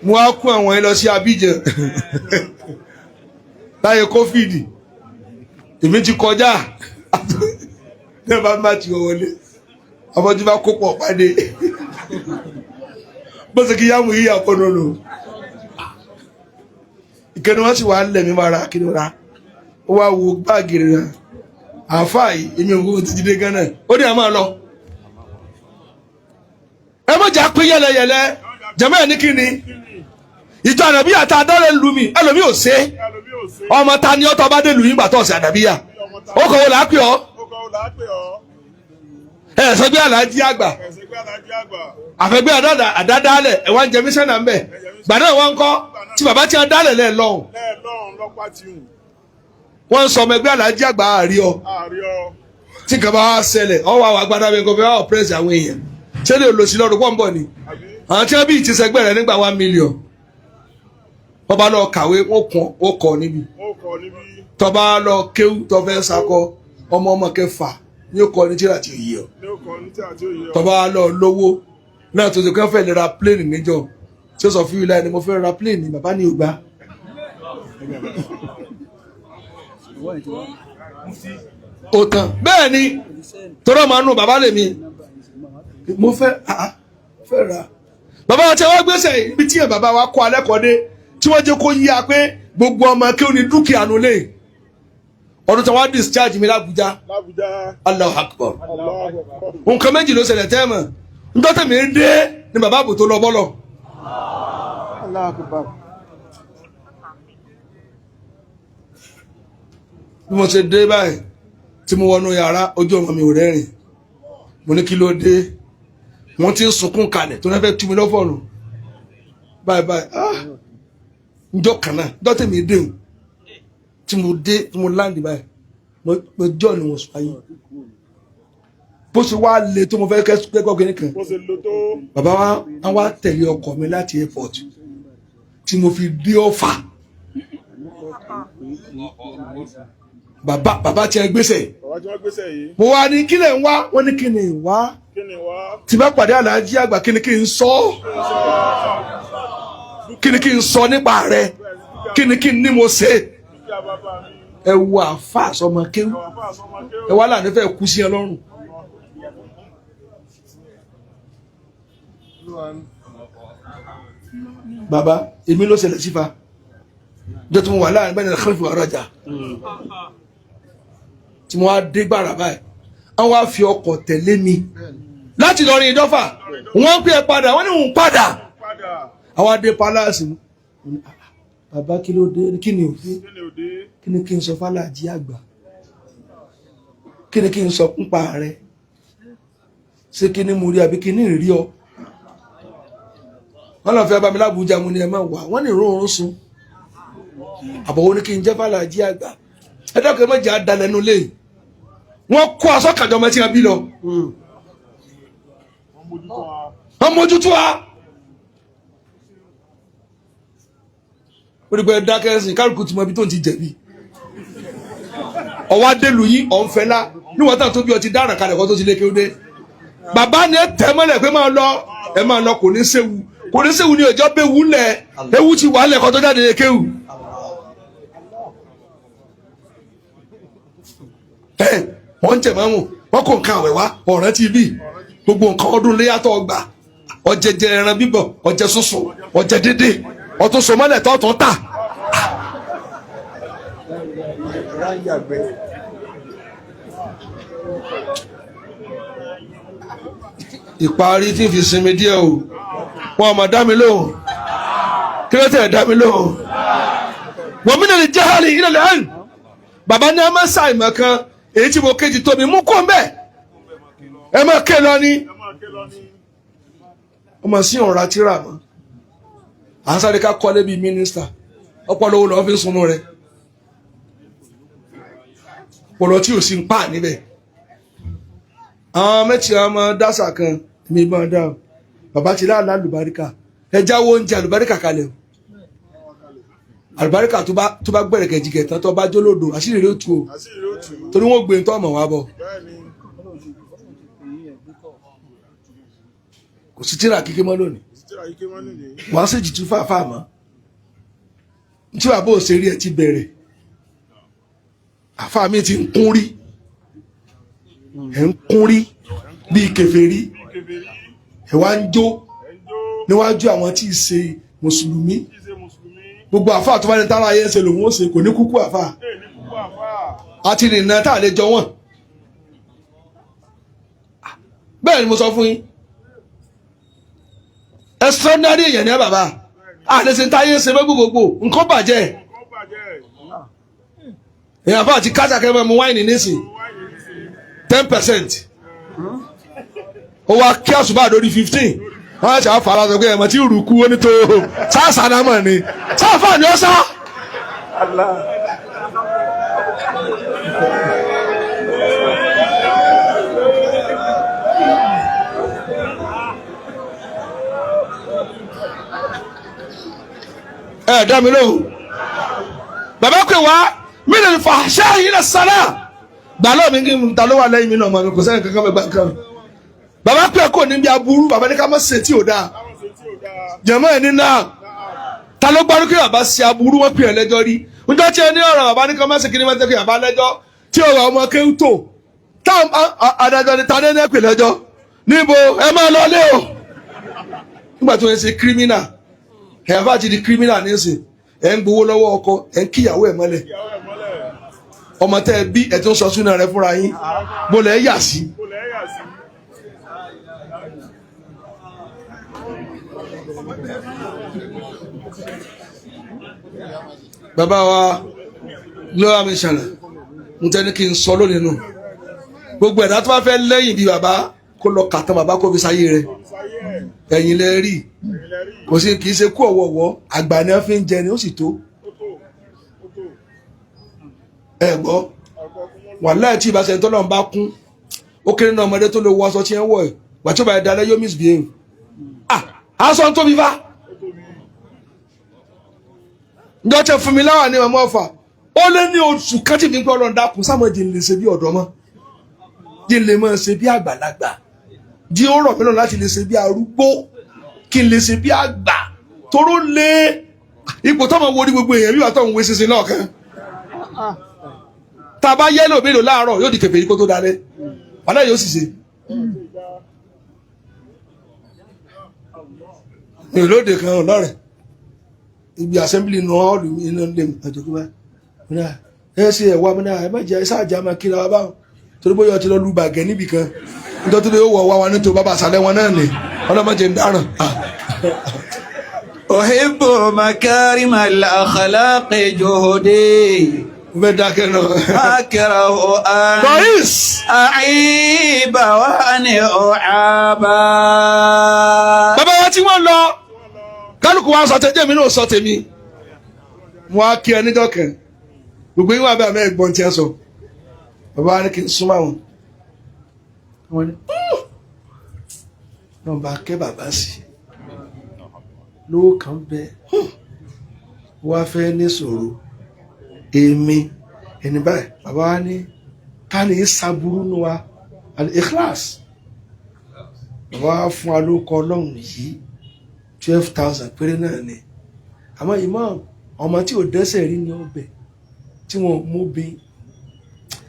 mo á kún àwọn ẹ lọ sí Abidjan láyé kófìdì èmi ti kọjá ní ẹ bá má ti wọlé ọmọ tí bá kó pọ̀ pàdé bó ṣe kí yàmù yíyà pọ̀ nínú ìkẹni wọn sì wà ń lẹ̀ mí máa ra kí ni ra ó wá wo báàgì rẹ̀ àáfàá yìí èmi ò wọ́n ti jíde Ghana ó ní àmọ́ lọ. ẹ mọ̀ jà pé yẹlẹyẹlẹ jẹ́mọ́ ẹ̀ ní kí ni ìjọ ànàbíyà tá a dọ́rẹ̀ lu mi ẹlòmí ò ṣe ọmọ ta ni ọtọ bá dé lu yín gbà tó ọ̀sẹ̀ ànàbíyà ó kọ̀ wọ́n là á pè ọ́ ẹ̀ sọ́gbẹ́ alájí àgbà àfẹ́gbẹ́ àdádálẹ̀ ẹ̀ wá ń jẹ mísánà ń bẹ̀ gbàdá wọn kọ́ tí bàbá tí wọn dálẹ̀ lẹ́ẹ̀ lọ́hùn wọ́n ń sọ ọmọ ẹgbẹ́ alájí àgbà àárí ọ tí nǹkan bá wá ṣẹlẹ̀ ọ wà wà gbádá mi kò fẹ́ wà pírẹ́sì àwọn èèyàn ṣé lè lò sí lọ́dún pọ̀ ń bọ̀ ni àwọn tí wọ́n bí ìtìsẹ́gbẹ́ rẹ̀ nígbà 1 million wọ́n bá lọ kàwé wọ́n kàn ó kọ́ níbi tó bá lọ kéwú tó fẹ́ sakọ ọmọ kẹfà ní ó kọ́ ní tíra tí ò yí ọ tó bá lọ lówó náà tó ti kọ́ fẹ́ lè ra plane níjọ tí ó sọ fún ilé ẹni mo fẹ́ ra plane ní bàbá ní ògbà ó tán bẹ́ẹ̀ ni tọ́rọ máa nù bàbá lèmi mo fẹ́ ra bàbá wa tí wọ́n gbèsè ibi tí bàbá wa kọ́ alẹ́kọ̀ọ́dé tí wọ́n jẹ́ kó yí a pé gbogbo ọmọ kí ó ní dúkìá nulẹ̀ ọdún tí wọ́n discharge mi l'Abuja Allahu Akbar nǹkan méjì ló ṣẹlẹ̀ tẹ́ẹ̀mọ̀ ńdọ́tẹ̀ mi dé ni bàbá àbò tó lọ bọ́lọ̀ bí mo ṣe dé báyìí tí mo wọnú yàrá ojú ọmọ mi ò rẹ́rìn mo ní kí ló dé wọ́n ti ń sunkún kalẹ̀ tó náà fẹ́ tú mi lọ́fọ̀ọ̀nù báyìí njọ́ kan náà dọ́tẹ̀ mi dé o tí mo dé tí mo láǹdì báyìí mo jọ́ ni wọ́n sọ ayé bó ṣe wá le tó mo fẹ́ kẹ́kọ̀ọ́ kìíní kan bàbá wa wá tẹ̀lé ọkọ̀ mi láti airport tí mo fi dé Ọ̀fà bàbá tí ẹ gbèsè mo wá ní kí lè ń wá wọ́n ní kí ni ń wá tí bá pàdé aláàjì àgbà kí ni kí n sọ kí ni kí n sọ nípa rẹ kí ni kí n ní mo ṣe ẹ wo àfa àsọmọ kéwù ẹ wá láàánú fẹ́ kú sí ẹ lọ́rùn. bàbá èmi ló ṣẹlẹ̀ sífa jẹ́ tí mo wà láàrin bẹ́ẹ̀ ni khalif wa raja tí mo wá dé gbàrà báyìí wọ́n wá fi ọkọ̀ tẹ̀lé mi láti lọ rìn ìdọ́fà wọ́n pè é padà wọ́n ní òun padà àwọn adé palace mu bàbá kí ló dé kí ni òde kí ni kí n sọ fàlàjì àgbà kí ni kí n sọ nípa rẹ ṣé kí ni mo rí àbí kí ni rí ọ wọ́n lọ fẹ́ bá mi l'Abuja mu ni ẹ máa wà wọ́n ní ìrún sun àbọ̀wọ́ ní kí n jẹ́ fàlàjì àgbà ẹ dákẹ́ méjì á dalẹ̀ nu lé wọ́n kó aṣọ kàjọ mẹ́tí wọn bí lọ wọ́n mójútó wa ó ní pé dákẹ́ ẹ̀sìn kálukú tí mo bí tó ń ti jẹ̀bi ọwọ́ adélu yín ọ̀nfẹ́lá níwọ̀n tán tó bí ọtí dáràn kalẹ̀ kọ́ tó ti lé kéwúdé bàbá ni ẹ tẹ́ mọ́lẹ̀ pé máa lọ ẹ máa lọ kò ní séwu ní ọjọ́ bẹ́ẹ̀ wúlẹ̀ ewu ti wà lẹ̀ kọ́ tó jáde lé kéwù. wọ́n ń tẹ̀ mọ́mù wọ́n kò nǹkan àwẹ̀ wá ọ̀rẹ́ tv gbogbo nǹkan ọdún léyàtọ̀ ọgbà ọ̀jẹ̀jẹ̀ ẹran bíbọ̀ ọ̀jẹ̀ sunsun ọ̀jẹ̀ dédé ọ̀tún sọmọ́lẹ̀ tọ̀tún tà. ìparí tí fi sinmi díẹ̀ o wọn ọmọ dá mi lóhùn kí ló tẹ̀ dá mi lóhùn wọ́n mi náà lè jẹ́ hàlì ilẹ̀ lẹ́yìn bàbá ní ẹ má ṣàìmọ̀ kan èyí tí mo kéjì tóbi mú kó mbẹ ẹ má ké lọ ní ọmọ sí ọ̀rá tíra mọ́ à ń sáré ká kọ́lé bíi mínísítà ọpọlọ wo lọ́ọ́ fi ń sunú rẹ ọpọlọ tí ò sí ń pa níbẹ̀ àwọn mẹ́tì ọmọ dásà kan mi máa dá o bàbá ti láàlá àlùbáríkà ẹ jáwọ́ oúnjẹ àlùbáríkà kalẹ̀ o àlùbáríkà tó bá gbẹ̀rẹ̀ kẹ̀jìkẹ̀ tán tó bá jólódò àṣírí rẹ̀ ó tu o torí wọ́n gbé tó ọmọ wa bọ̀ kò sí tíra kíké mọ́ lónìí wọ́n á sì jìtú fàáfàá mọ́ tí wàá bó ṣe rí ẹ ti bẹ̀rẹ̀ àfáà mi ti ń kún rí ẹ̀ ń kún rí bíi kèfèrí ẹ̀ wá ń jó níwájú àwọn tí ì ṣe mùsùlùmí gbogbo àfáà tó bá ní tára ayé ń ṣe lòun ó ṣe kò ní kúkú àfáà àti ìrìnà tá a lè jọ wọn bẹ́ẹ̀ ni mo sọ fún yín extraordinary èèyàn ní bàbá àlẹsẹ táyé ń ṣe fẹ́ gbogbo nǹkan bàjẹ́ èèyàn àfáà ti kájà kẹfẹ mu wáìnì nísìn 10% ó wá kí àṣùbà lórí 15 wọ́n á ṣàfà aláṣọ pé ẹ̀mọ̀ tí rùkú ó ní tó sáàsà náà mọ̀ ni sáàfà ni ó sá ẹ dá mi lóhùn bàbá pè wá minal fahsha'i ila salah gbàlọ́ mi kí n ta ló wà lẹ́yìn mi náà mọ̀ mi kò sẹ́yìn kankan bẹ́ẹ̀ kan bàbá pè kò níbi aburú bàbá ní ká má ṣe tí ò dáa jẹ̀mọ́ ẹ̀ ní náà ta ló gbárùkù bàbá ṣe aburú wọn pè é lẹ́jọ́ rí njọ́ tí ẹ ní ọ̀rọ̀ bàbá ní ká má ṣe kí ni wọ́n tẹ́ kí bàbá lẹ́jọ́ tí ọ̀rọ̀ ọmọ kéwù tó táwọn adájọ́ ni tadé ní ẹ̀pẹ̀ lẹ́jọ́ níbo ẹ máa lọ lé o nígbà tí wọ́n ṣe kírímínà ẹ̀ bá ti di kírímínà nísìn ẹ̀ ń gbowó lọ́wọ́ ọkọ ẹ̀ ń kíyàwó ẹ̀ mọ́lẹ̀ ọmọ tẹ́ ẹ bí ẹ̀ tó ń sọ súnà rẹ fúnra yín bó lẹ̀ ẹ́ yà sí. bàbá wa lọ́wọ́ mi ṣàlẹ̀ ń tẹ́ ní kí n sọ lónìí nù gbogbo ẹ̀dá tó bá fẹ́ lẹ́yìn bí bàbá kó lọ kàtàn bàbá kó fi sáyé rẹ̀ ẹ̀yìn lẹ rí kò sí kì í ṣe kú ọ̀wọ̀wọ́ àgbà ni wọ́n fi ń jẹ ni ó sì tó ẹ gbọ́ wàláhì tí ìbáṣẹ tó lọ́n bá kún ó kéré náà ọmọdé tó lè wọ aṣọ tí ẹ ń wọ̀ ẹ̀ wà tí ó bá yẹ dalẹ̀ yóò misbehave aṣọ ń tóbi fa ǹjọ́ tẹ fún mi láwà ní ọmọ ọ̀fà ó lé ní oṣù kan tí mi ń pẹ́ ọlọ́run dákun sáwọn jì ń lè ṣe bí ọ̀dọ́ mọ́ jì ń lè mọ́ ṣe bí àgbàlagbà jí ó rọ̀ mí lọ láti lè ṣe bí arúgbó kí n lè ṣe bí àgbà toró lé ipò tọ́mọ wo ní gbogbo èèyàn bí wàá tọ́ ń wé ṣinṣin náà kan tá a bá yẹ́lò mélòó láàárọ̀ yóò di kèfèrí kó tó dalẹ̀ wàhálà yóò sì ṣe. ìlóde kan ọlọ́rẹ̀ ibi assembly náà ọ̀lù iná lè àjọkú bá ẹ ṣe ẹ̀wà mi náà ẹ má jẹ́ ṣáàjà máa kíra wa báwọn torí bóyá ọtí lọ lu bàgẹ́ níbì kan nítorí tó wọ̀ wá wa nítorí bàbá àṣàlẹ̀ wọn náà nì ọlọ́mọdé ń dáràn. Uhibbu makarimal akhlaqi juhudi. Bẹ́ẹ̀ dákẹ́ náà. Akrahu an a'iba wa an u'aba. Bàbá wa tí wọ́n lọ kálukú wa sọ tẹ́jẹ́ mi náà sọ tèmi mo á kí ẹ níjọ́ kẹ́ gbogbo yín wà bẹ́ẹ̀ mẹ́ ẹ̀gbọ́n tí ẹ sọ bàbá wa ní kí n súnmọ́ àwọn wọn ni náà bá kẹ́ bàbá sí lówó kan bẹ wá fẹ́ ní sọ̀rọ̀ èmi ẹni báyìí bàbá wa ní ká ní sábúrú nù wa al-ikhlas bàbá wa fún wa lóko ọlọ́run yìí 12,000 péré náà ni àmọ́ imam ọmọ tí ò dẹ́ṣẹ̀ rí ní ọbẹ̀ tí wọ́n mú bí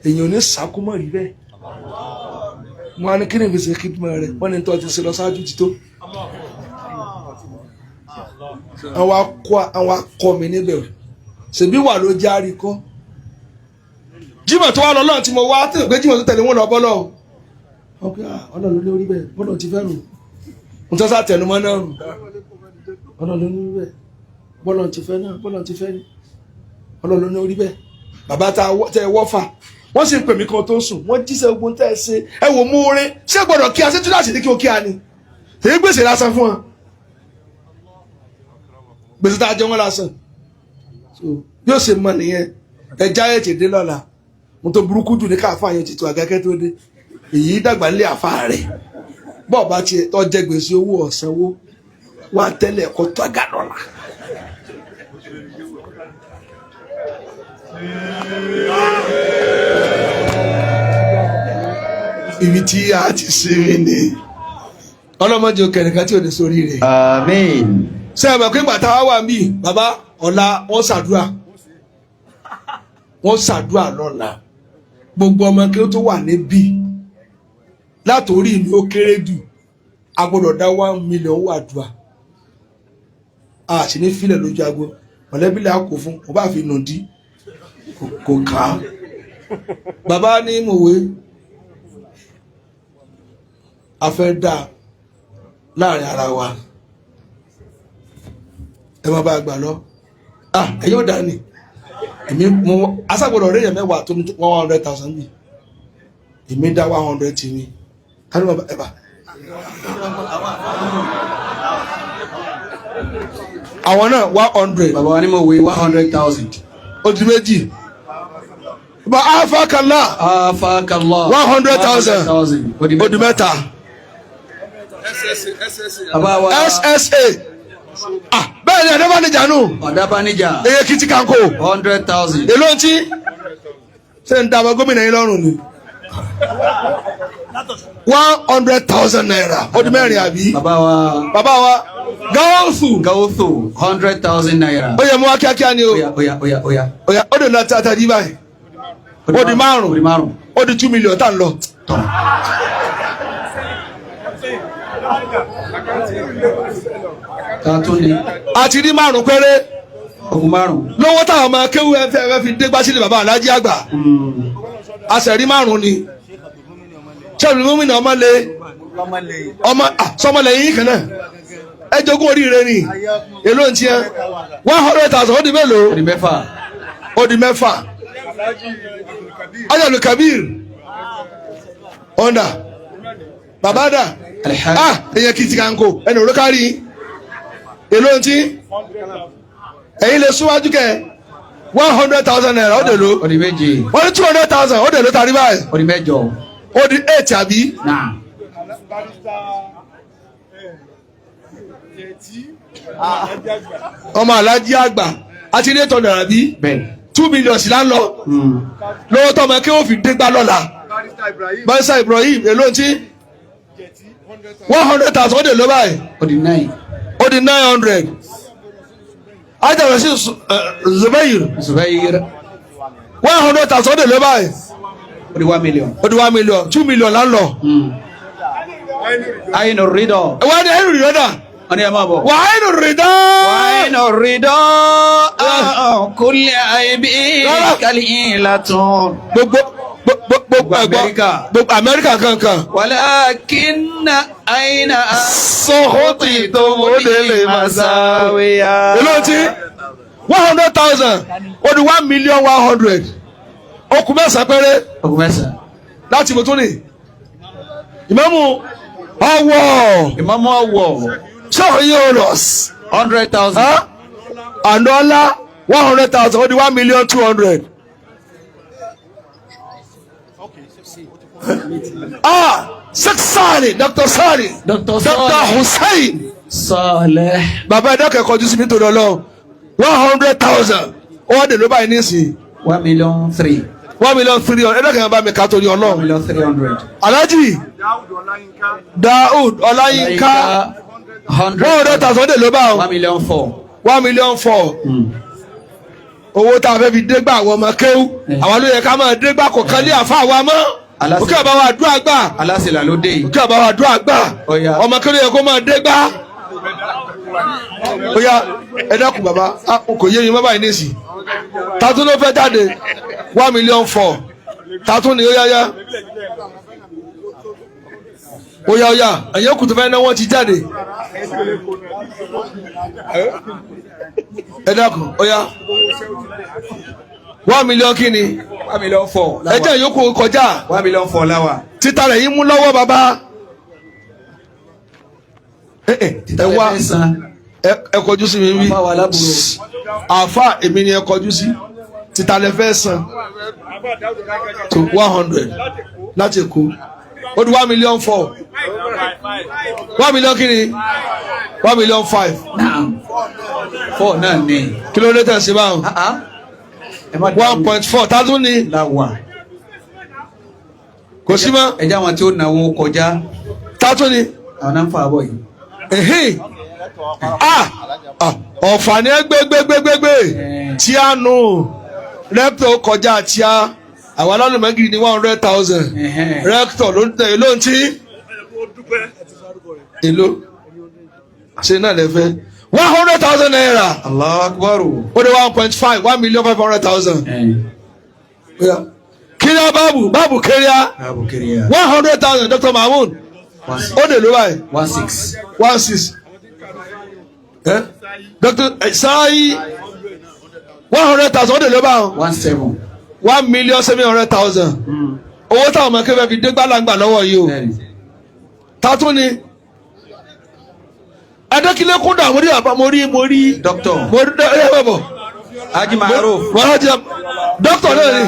èèyàn ní sàkúmọ̀ rí bẹ́ẹ̀ wọ́n á ní kí ni fi ṣe kíkúmọ̀ rẹ̀ wọ́n ní tó ti ṣe lọ ṣáájú ti tó àwọn akọ mi níbẹ̀ ṣèbí wà ló já rí kọ́ Jímọ̀ tó wá lọ lọ́n tí mo wá tí ìgbé Jímọ̀ tó tẹ̀lé wọn lọ bọ́lọ̀ ọ̀nà ló ní orí bẹ́ẹ̀ bọ́lọ̀ ti fẹ́ rù ń tọ́ sá tẹnumọ́ náà rù ọ̀nà ló ní orí bẹ́ẹ̀ bọ́lọ̀ ti fẹ́ náà bọ́lọ̀ ti fẹ́ ní ọ̀nà ló ní orí bẹ́ẹ̀ bàbá tẹ wọ́fà wọ́n sì ń pè mí kan tó sùn wọ́n jíṣẹ́ ogun tẹ́ ẹ ṣe ẹ wò mú orin ṣé gbọ́dọ̀ kí a ṣe tún láti ní kí o kí a ní tèyí gbèsè lásán fún wọn gbèsè tá a jẹ wọn lásán yóò ṣe mọ nìyẹn ẹja ẹ ti dé lọ́la mo tó burúkú jù ní káfá yẹn ti tó àgẹ́kẹ́ tó dé èyí dàgbà nílé àfa rẹ̀ bọ́ọ̀ bá tiẹ̀ tó jẹ gbèsè owó ọ̀sánwó wá tẹ́lẹ̀ kó tó àgà lọ́la. ibi tí a ti sinmi ni ọlọ́mọdé kẹ̀nìkan tí ò ní sórí rẹ̀. Àmín. ṣé ẹ mọ̀ pé gbàtà wá wà mí bàbá ọ̀la wọ́n ṣàdúrà lọ́la gbogbo ọmọ kí ó tó wà níbí látòrí ìlú ó kéré jù a gbọ́dọ̀ dá 1 million wà dùà a sì ní fílẹ̀ lójú agbo mọ̀lẹ́bí lè kó fún ọba àfi nù dí kò ká bàbá ní mòwe a fẹ́ dá láàrin ara wa ẹ má bá gbà lọ ẹ̀yin ò dá ní èmi mo aṣàgbọ̀dọ̀ rẹ̀ yẹn mẹ́wàá tó ní 100,000 bí èmi dá 100 tì mí kánú bàbá ẹ̀bà àwọn náà 100 Bàbá wa ní mo wé 100,000. ó di méjì bá afákàlá Afakallah. 100,000 ó di mẹ́ta Bàbá wa SSA bẹ́ẹ̀ ni Adébánijá nù. Ọ̀dàbánijà. Èkìtì Kanko. 100,000. Èló ń tí? Ṣé ń dàbọ̀ gómìnà yín lọ́rùn ni? 100,000 naira. Ó di mẹ́rin àbí? Bàbá wa. Gáwọ́sù. 100,000 naira. Ó yẹ mú wá kíákíá ni o. Oya. Ó dè lọ tàtàdí báyìí. Ó di márùn-ún. Ó di 2 million tá ń lọ. A ti rí márùn-ún péré. Ogun márùn-ún. Lówó táwọn ọmọ kéwú ẹ fi dé gbásílẹ̀ bàbá Aláàjì àgbà. A sì rí márùn-ún ni. Ṣẹ́gun gómìnà ọmọ sọmọlẹ̀ yín kan náà. Ẹ jogún oríire ni. Èló ń tiẹ́. 100,000 ó di mélòó? Ó di mẹ́fà. Ayọ̀lù Kabir. Ọ̀ndà. Bàbá dà. Èyàn Èkìtì Kanko. Ẹni òró kárí. Èló ń tí? Ẹ̀yin lè súnwájú kẹ́ 100,000 naira ó dè ló. Ó di méje. Wọ́n ní 200,000 ó dè ló tàrí báyìí. Ó di mẹ́jọ. Ó di 8 àbí? Náà. Ọmọ Aláàjì àgbà àti ilé ìtọ́jú àbí? Bẹ́ẹ̀. 2 million sí láńlọ. Lọ́wọ́ tọ́mọ kí ó fi dégbà lọ́la. Barrister Ibrahim èló ń tí? 100,000 ó dè ló báyìí. Ó di 9. Ó di 900. Ajá sí Zubair. 100,000 ó dè ló báyìí. Ó di 1 million. Ó di 1 million. 2 million láńlọ. Ayinu Ridọ. Wọ́n ní Ayinu Ridọ dà. Wọ́n ní ẹ máa bọ̀. Wà Ayinu Ridọ. Ayinu Ridọ. Kulli aibi kalilatun. Gbogbo Amẹ́ríkà kankan. Walakinna aina Sọ́hótì tó mọ́lẹ̀ masawiya. Èló tí? 100,000. Ó di 1,100,000. Ó kù mẹ́sàn-án péré. Ogun mẹ́sàn-án. Láti mo tún ní. Ìmáàmù ọwọ́. Ìmáàmù ọwọ́. Ṣọ́ọ̀ yóò lọ. 100,000. Àndọ́lá 100,000. Ó di 1,200,000. Sheikh Sani, Dr. Sani, Dr. Hussein Saleh. Bàbá ẹ̀dá kẹ́kọ̀ọ́ jù sí nítorí Ọlọ́run 100,000. Ó wá dé ló báyìí nísìnyí. 1,300,000. 1,300,000. Ẹ̀dá kẹ́kọ̀ọ́ bá mi ká torí Ọlọ́run. 1,300,000. Alhaji Daoud Ọláyínká 100,000 ó dé ló bá wọn. 1,400,000. 1,400,000. Owó tá a fẹ́ fi dégbà àwọn ọmọ kéwú. Àwọn ló yẹ ká máa dégbà kọ̀ọ̀kan lé àfa àwa mọ́. Òkè àbáwá àdúrà gbà. Aláṣẹlá ló dé yìí. Òkè àbáwá àdúrà gbà. Ọmọ kéwú yẹ kó máa dégbà. Oya ẹ dákun bàbá kò yé mi mọ́ báyìí nísì. Tatún ló fẹ́ jáde 1,400,000. Tatún ni ó yáyá. Oya ẹ̀yẹ́ kùtù fẹ́ náà wọ́n ti jáde. Ẹ dákun oya 1 million kí ni? 1,400,000. Ẹ jẹ́ ìyókù kọjá. 1,400,000 láwà. Títa rẹ̀ yín mú lọ́wọ́ bàbá. Ẹ wá ẹ kọjú sí mi wí. Àfa èmi ni ẹ kọjú sí. Títa lẹ fẹ́ san. To 100 láti Èkó. Ó di 1,400,000. 1 million kí ni? 1,500,000. 4 náà ni. Kí ló dé tẹ̀ sí báwọn? 1.4 tátún ni. Láwà. Kò sí mọ́. Ẹ jẹ́ àwọn tí ó náwó kọjá. Tátún ni. Àwọn náà ń fa àbọ̀ yìí. Ọ̀fà ni ẹ gbégbégbégbé. Tí a nù. Rẹ́pítọ̀ kọjá tí a. Àwọn alálùmọ́gìrì ní 100,000. Rẹ́pítọ̀ ló ń tẹ̀ èló ń tí. Èló. Ṣé náà lẹ fẹ́? 100,000 naira. Allahu Akbar. Ó dé 1.5 1,500,000. Kíríà báàbù kíríà. 100,000 Dr. Mahmood. Ó dé ló báyìí. 16. Dr. Sayi 100,000 ó dé ló báyìí. 1,700,000. Owó táwọn ọmọ kẹfẹ́ fi dé gbàlagbà lọ́wọ́ yìí o. Tatún ni. Adékílé kúndà mo rí. Doctor. Mo rí ẹ bọ̀. Haji Maruf. Doctor náà ni.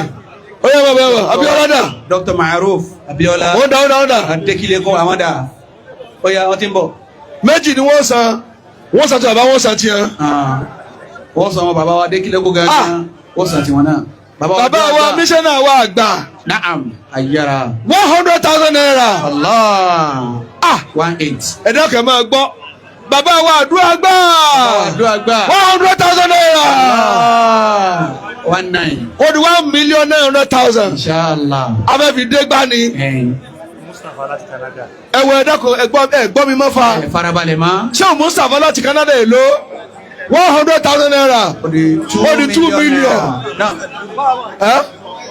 Ó yẹ bọ̀ Abíọ́lá dà. Dr. Maruf Abíọ́lá. Ó dà. Adékílé kún àwọn dà. Ó yá wọ́n ti ń bọ̀. Méjì ni wọ́n san wọ́n sàn tí bàbá wọ́n sàn tí yẹn. wọ́n sọ wọn bàbá wa Adékílékún gangan wọ́n sàn tí wọn náà. bàbá wa mísánná wa àgbà. Naam ayára. 100,000 naira. Allah. 18. ẹ̀dá kẹ́ máa gbọ́. bàbá wa àdúrà gbà. 100,000 naira. 19. ó di 1,900,000. Inshallah. abẹ́fi dé gbá ni. ẹ̀wọ̀ ẹ̀dá kò ẹ̀gbọ́n mi mọ́ fa. Farabalẹ̀ ma. ṣé o Mustapha láti Canada èlò 100,000 naira. ó di 2 million.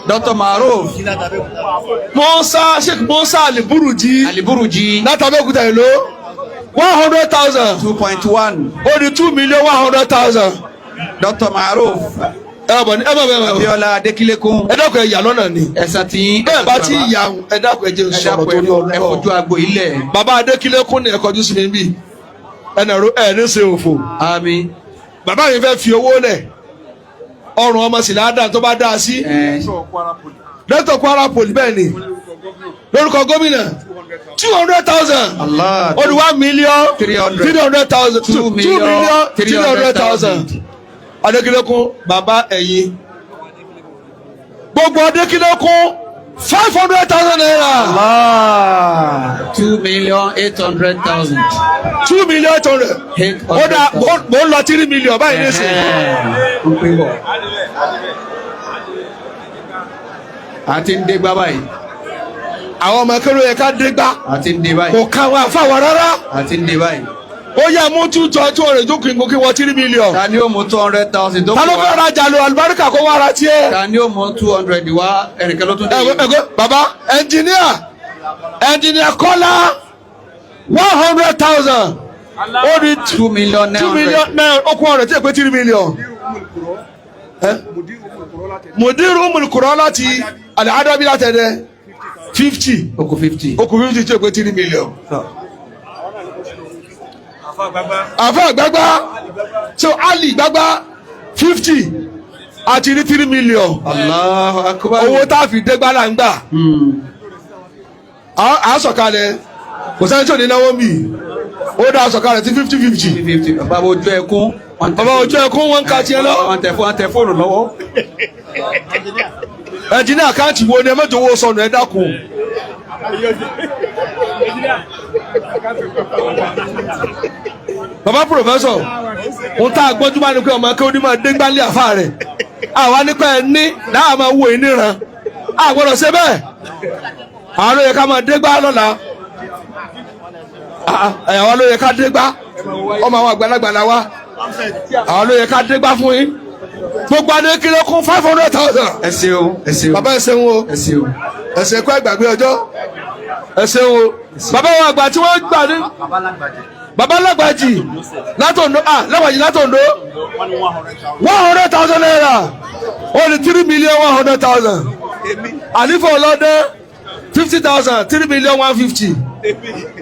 Dr. Maruf. Sheikh Musa Aliburuji. láti Abẹ́òkúta èlò 100,000. 2.1. ó di 2,100,000. Dr. Maruf. Abíọ́lá Adékílékún. ẹ dákun ẹ yà lọ́nà ni. ẹ̀sán tí. bẹ́ẹ̀ bá ti yà ẹ dákun ẹ jẹ́ sọ̀rọ̀ tó ní ọ̀rọ̀. ẹ fojú agbo ilẹ̀. bàbá Adékílékún ni ẹ kọjú sí mi bí ẹ ní ṣe òfò. Àmín. bàbá yìí fẹ́ fi owó lẹ̀ ọrùn ọmọ sì láàdá tó bá dáa sí. dókítà Kwara Poli bẹ́ẹ̀ ni lórúkọ gómìnà 200,000. Allah. ó di 1,300,000. 2,300,000. Adékílékún bàbá ẹ̀yìn gbogbo Adékílékún 500,000 naira. Allah. 2,800,000. 2,800,000. ó dà mo ń lọ 3 million báyìí nísìnyí. àti ń dégbá báyìí. àwọn ọmọ akérò yẹ ká dégbá. àti ń dé báyìí. kò ká wa fáwọn rárá. àti ń dé báyìí. ó yẹ mú 200 tó kí n kó kí wọ́n 3 million. ta ni ó mú 200,000 tó kù wá. ta ló fẹ́ rajà lo àlùbáríkà kó wá ra tiẹ̀. ta ni ó mú 200 wá ẹnìkan ló tún dé. bàbá ẹnjìníà Kọ́lá 100,000. ó di 2,900,000. ó kún ọ̀rẹ́ tí ẹ pé 3 million. Mudiru Ummul Qura láti Al-Adabi látẹ̀dẹ̀ 50. ó kù 50. ó kù 50 tí ẹ pé 3 million. àfa gbagba so Ali gbagba 50 àti ní 3 million. Allahu Akbar. owó tá a fi dégbà là ń gbà. a sọ̀kalẹ̀ kò sẹ́ni tí ò ní náwó mi ó dá sọ̀kalẹ̀ tí 50-50. 50. bàbá ojú ẹkún. bàbá ojú ẹkún wọn ká tiẹ̀ lọ. wọ́n tẹ fóònù lọ́wọ́. ẹnjìnìá àkáǹtì wo ni ẹ mẹ́jọ owó sọnù ẹ dákun. bàbá pòfẹ́sọ̀ ń tá a gbọ́njú máa ní pé ọmọ akẹ́wọ́n ní máa dé gbálẹ̀ àfa rẹ̀ àwa nípa ẹ̀ ní láà máa wo ìníran àgbọ̀dọ̀ ṣe bẹ́ẹ̀ àwọn ló yẹ ká máa dé gbá lọ́la àwọn ló yẹ ká dé gbá ọmọ àwọn àgbàlagbà la wa àwọn ló yẹ ká dé gbá fún yín gbogbo Adékílékún 500,000. ẹ ṣeun ẹ ṣeun. bàbá ẹ ṣeun o ẹ ṣeun. ẹ ṣe kó ẹgbàgbé ọjọ́ ẹ ṣeun o bàbá wa àgbà tí wọ́n gbà ní. bàbá Lágbàjì látòǹdó Lágbàjì látòǹdó 100,000 naira ó ní 3,100,000. àlífà ọlọ́dẹ 50,000 3,150,000.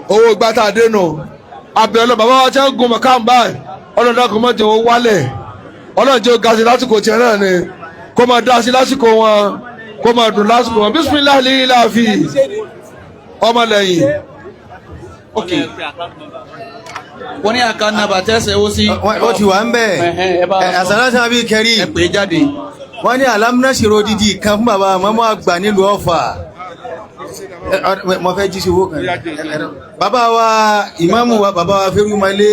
owó gbàtà dénú abẹ́ọ́lọ́ bàbá wa tí wọ́n gun mọ̀kàn báyìí ọlọ́dẹ kò mọ̀ jẹ́ owó wálẹ̀ ọlọ́run jẹ́ ga sí lásìkò tiẹ̀ náà ni kó máa dá sí lásìkò wọn kó máa dùn lásìkò wọn bisimilahi lè láàfi ọmọlẹ́yìn. wọ́n ní àká nàbà tẹ́sẹ̀ ó sí. ó ti wà ń bẹ̀ àsàlátù àbí kẹrí. ẹ pè é jáde. wọ́n ní alámúnáṣẹ́rò dídì kan fún bàbá mọ́mọ́ àgbà nílùú Ọ̀fà. mo fẹ́ jí sí owó kan. bàbá wa ìmáàmù wa bàbá wa Fẹ́rùmalé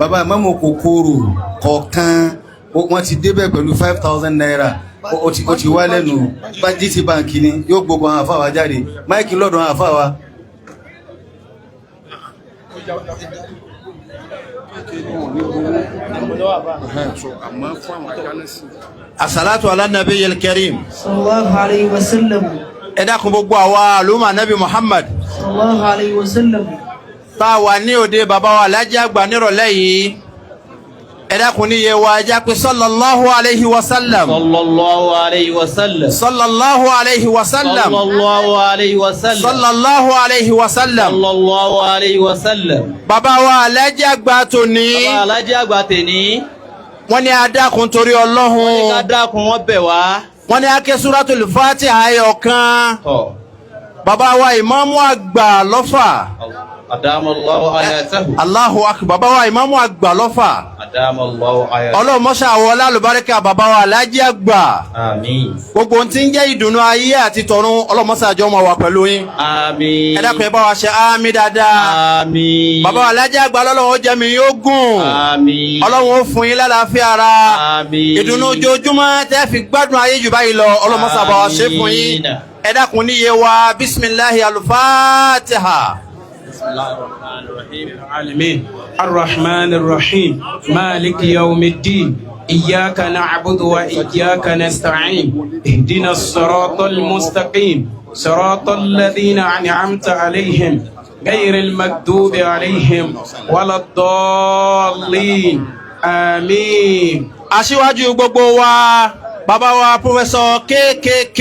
bàbá ìmáàmù Kòkòrò kọ̀ọ̀kan wọ́n ti débẹ̀ pẹ̀lú 5,000 naira ó ti wá lẹ́nu GT Bank ni yóò gbogbo àwọn àfáà wa jáde máìkì lọ́dọ̀ àwọn àfáà wa. As-salatu ala nabiyyil karim. sallallahu alayhi wa sallam. Ẹ dákun gbogbo àwa àlùmọ̀ Nabi Muhammad. sallallahu alayhi wa sallam. Tá a wà ní òde bàbá wa Alhaji Àgbà nírọ̀lẹ́ yìí. Ẹ dákun níye wa ẹja pé sallallahu alayhi wa sallam. sallallahu alayhi wa sallam. Sallallahu alayhi wa sallam. sallallahu alayhi wa sallam. Sallallahu alayhi wa sallam. sallallahu alayhi wa sallam. Bàbá wa Alhaji Àgbà tòní. bàbá Alhaji Àgbà tèní. Wọ́n ní a dákun torí Ọlọ́hun. wọ́n ní ká dákun wọ́n bẹ̀ wá. Wọ́n ní a ké Suratul Fatiha ẹyọ kan. bàbá wa ìmáàmù àgbà lọ́fà. Adamallahu ayatahu. Allahu akbar. Bàbá wa ìmáàmù àgbà lọ́fà. Adamallahu ayatahu. Ọlọ́run mọ́ṣá wọlé alùbáríkà bàbá wa Alhaji àgbà. Àmín. Gbogbo ohun tí ń jẹ́ ìdùnnú ayé àti tọ̀run Ọlọ́run mọ́ṣá àjọ máa wà pẹ̀lú yín. Àmín. Ẹ dákun ẹ bá wa ṣe àmín dáadáa. Àmín. Bàbá wa Alhaji àgbà Ọlọ́run ó jẹ́ mi yóò gùn. Àmín. Ọlọ́run ó fún yín lálàáfíà ara. Àmín. Ìdùnnú ojoojúmọ́ tẹ́ fi gbádùn ayé jù báyìí lọ Ọlọ́run mọ́ṣá bá wa ṣe fún yín. Ẹ dákun níye wa bisimilahi al-Fatiha. العالمين الرحمن الرحيم مالك يوم الدين إياك نعبد وإياك نستعين اهدنا الصراط المستقيم صراط الذين أنعمت عليهم غير المكذوب عليهم ولا الضالين آمين. Aṣíwájú gbogbo wa bàbá wa Professor KKK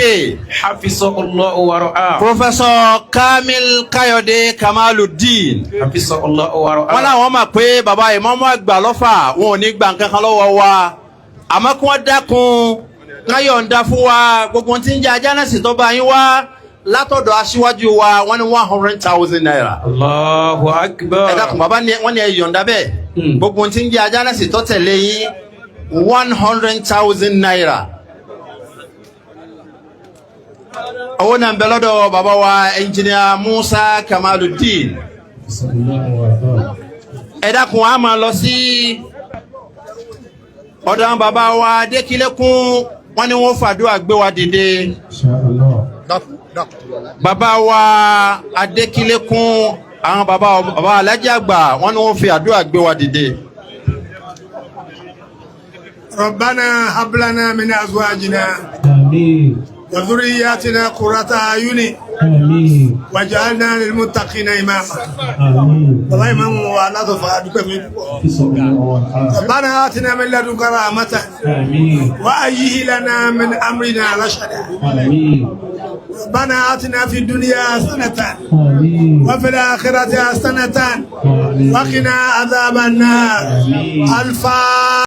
Hafizahullahu wa ra'ah. Professor Kamil Kayode Kamaluddin. Hafizahullahu wa ra'ah. Wọ́n láwọn mọ̀ pé bàbá ìmáàmù àgbà lọ́fà wọn ò ní gbà nǹkan kan lọ́wọ́ wa àmọ́ kí wọ́n dákun káyọ̀ǹda fún wa gbogbo tí ń jẹ́ ajánẹ́sì tó bá yín wá látọ̀dọ̀ aṣíwájú wa wọ́n ní 100,000 naira. Allahu akbar. Ẹ dákun bàbá wọ́n ní ẹ yọ̀ǹda bẹ́ẹ̀ gbogbo tí ń jẹ́ ajánẹ́sì tó tẹ̀lé yín 100,000 naira. Owó náà ń bẹ lọ́dọ̀ bàbá wa ẹnjìnìà Musa Kamaluddin. Ẹ dákun a máa lọ sí ọ̀dọ̀ àwọn bàbá wa Adékílékún wọ́n ní wọ́n fàdúrà gbé wa dìde. Bàbá wa Adékílékún àwọn bàbá Alhaji àgbà wọ́n ní wọ́n fi àdúrà gbé wa dìde. ربنا هب لنا من ازواجنا وذرياتنا قرة اعين واجعلنا للمتقين اماما. والله امام ولا تفادك من ربنا اتنا من لدنك رحمة وأيه لنا من امرنا رشدا. ربنا اتنا في الدنيا حسنة وفي الآخرة حسنة وقنا عذاب النار. الفاتحة.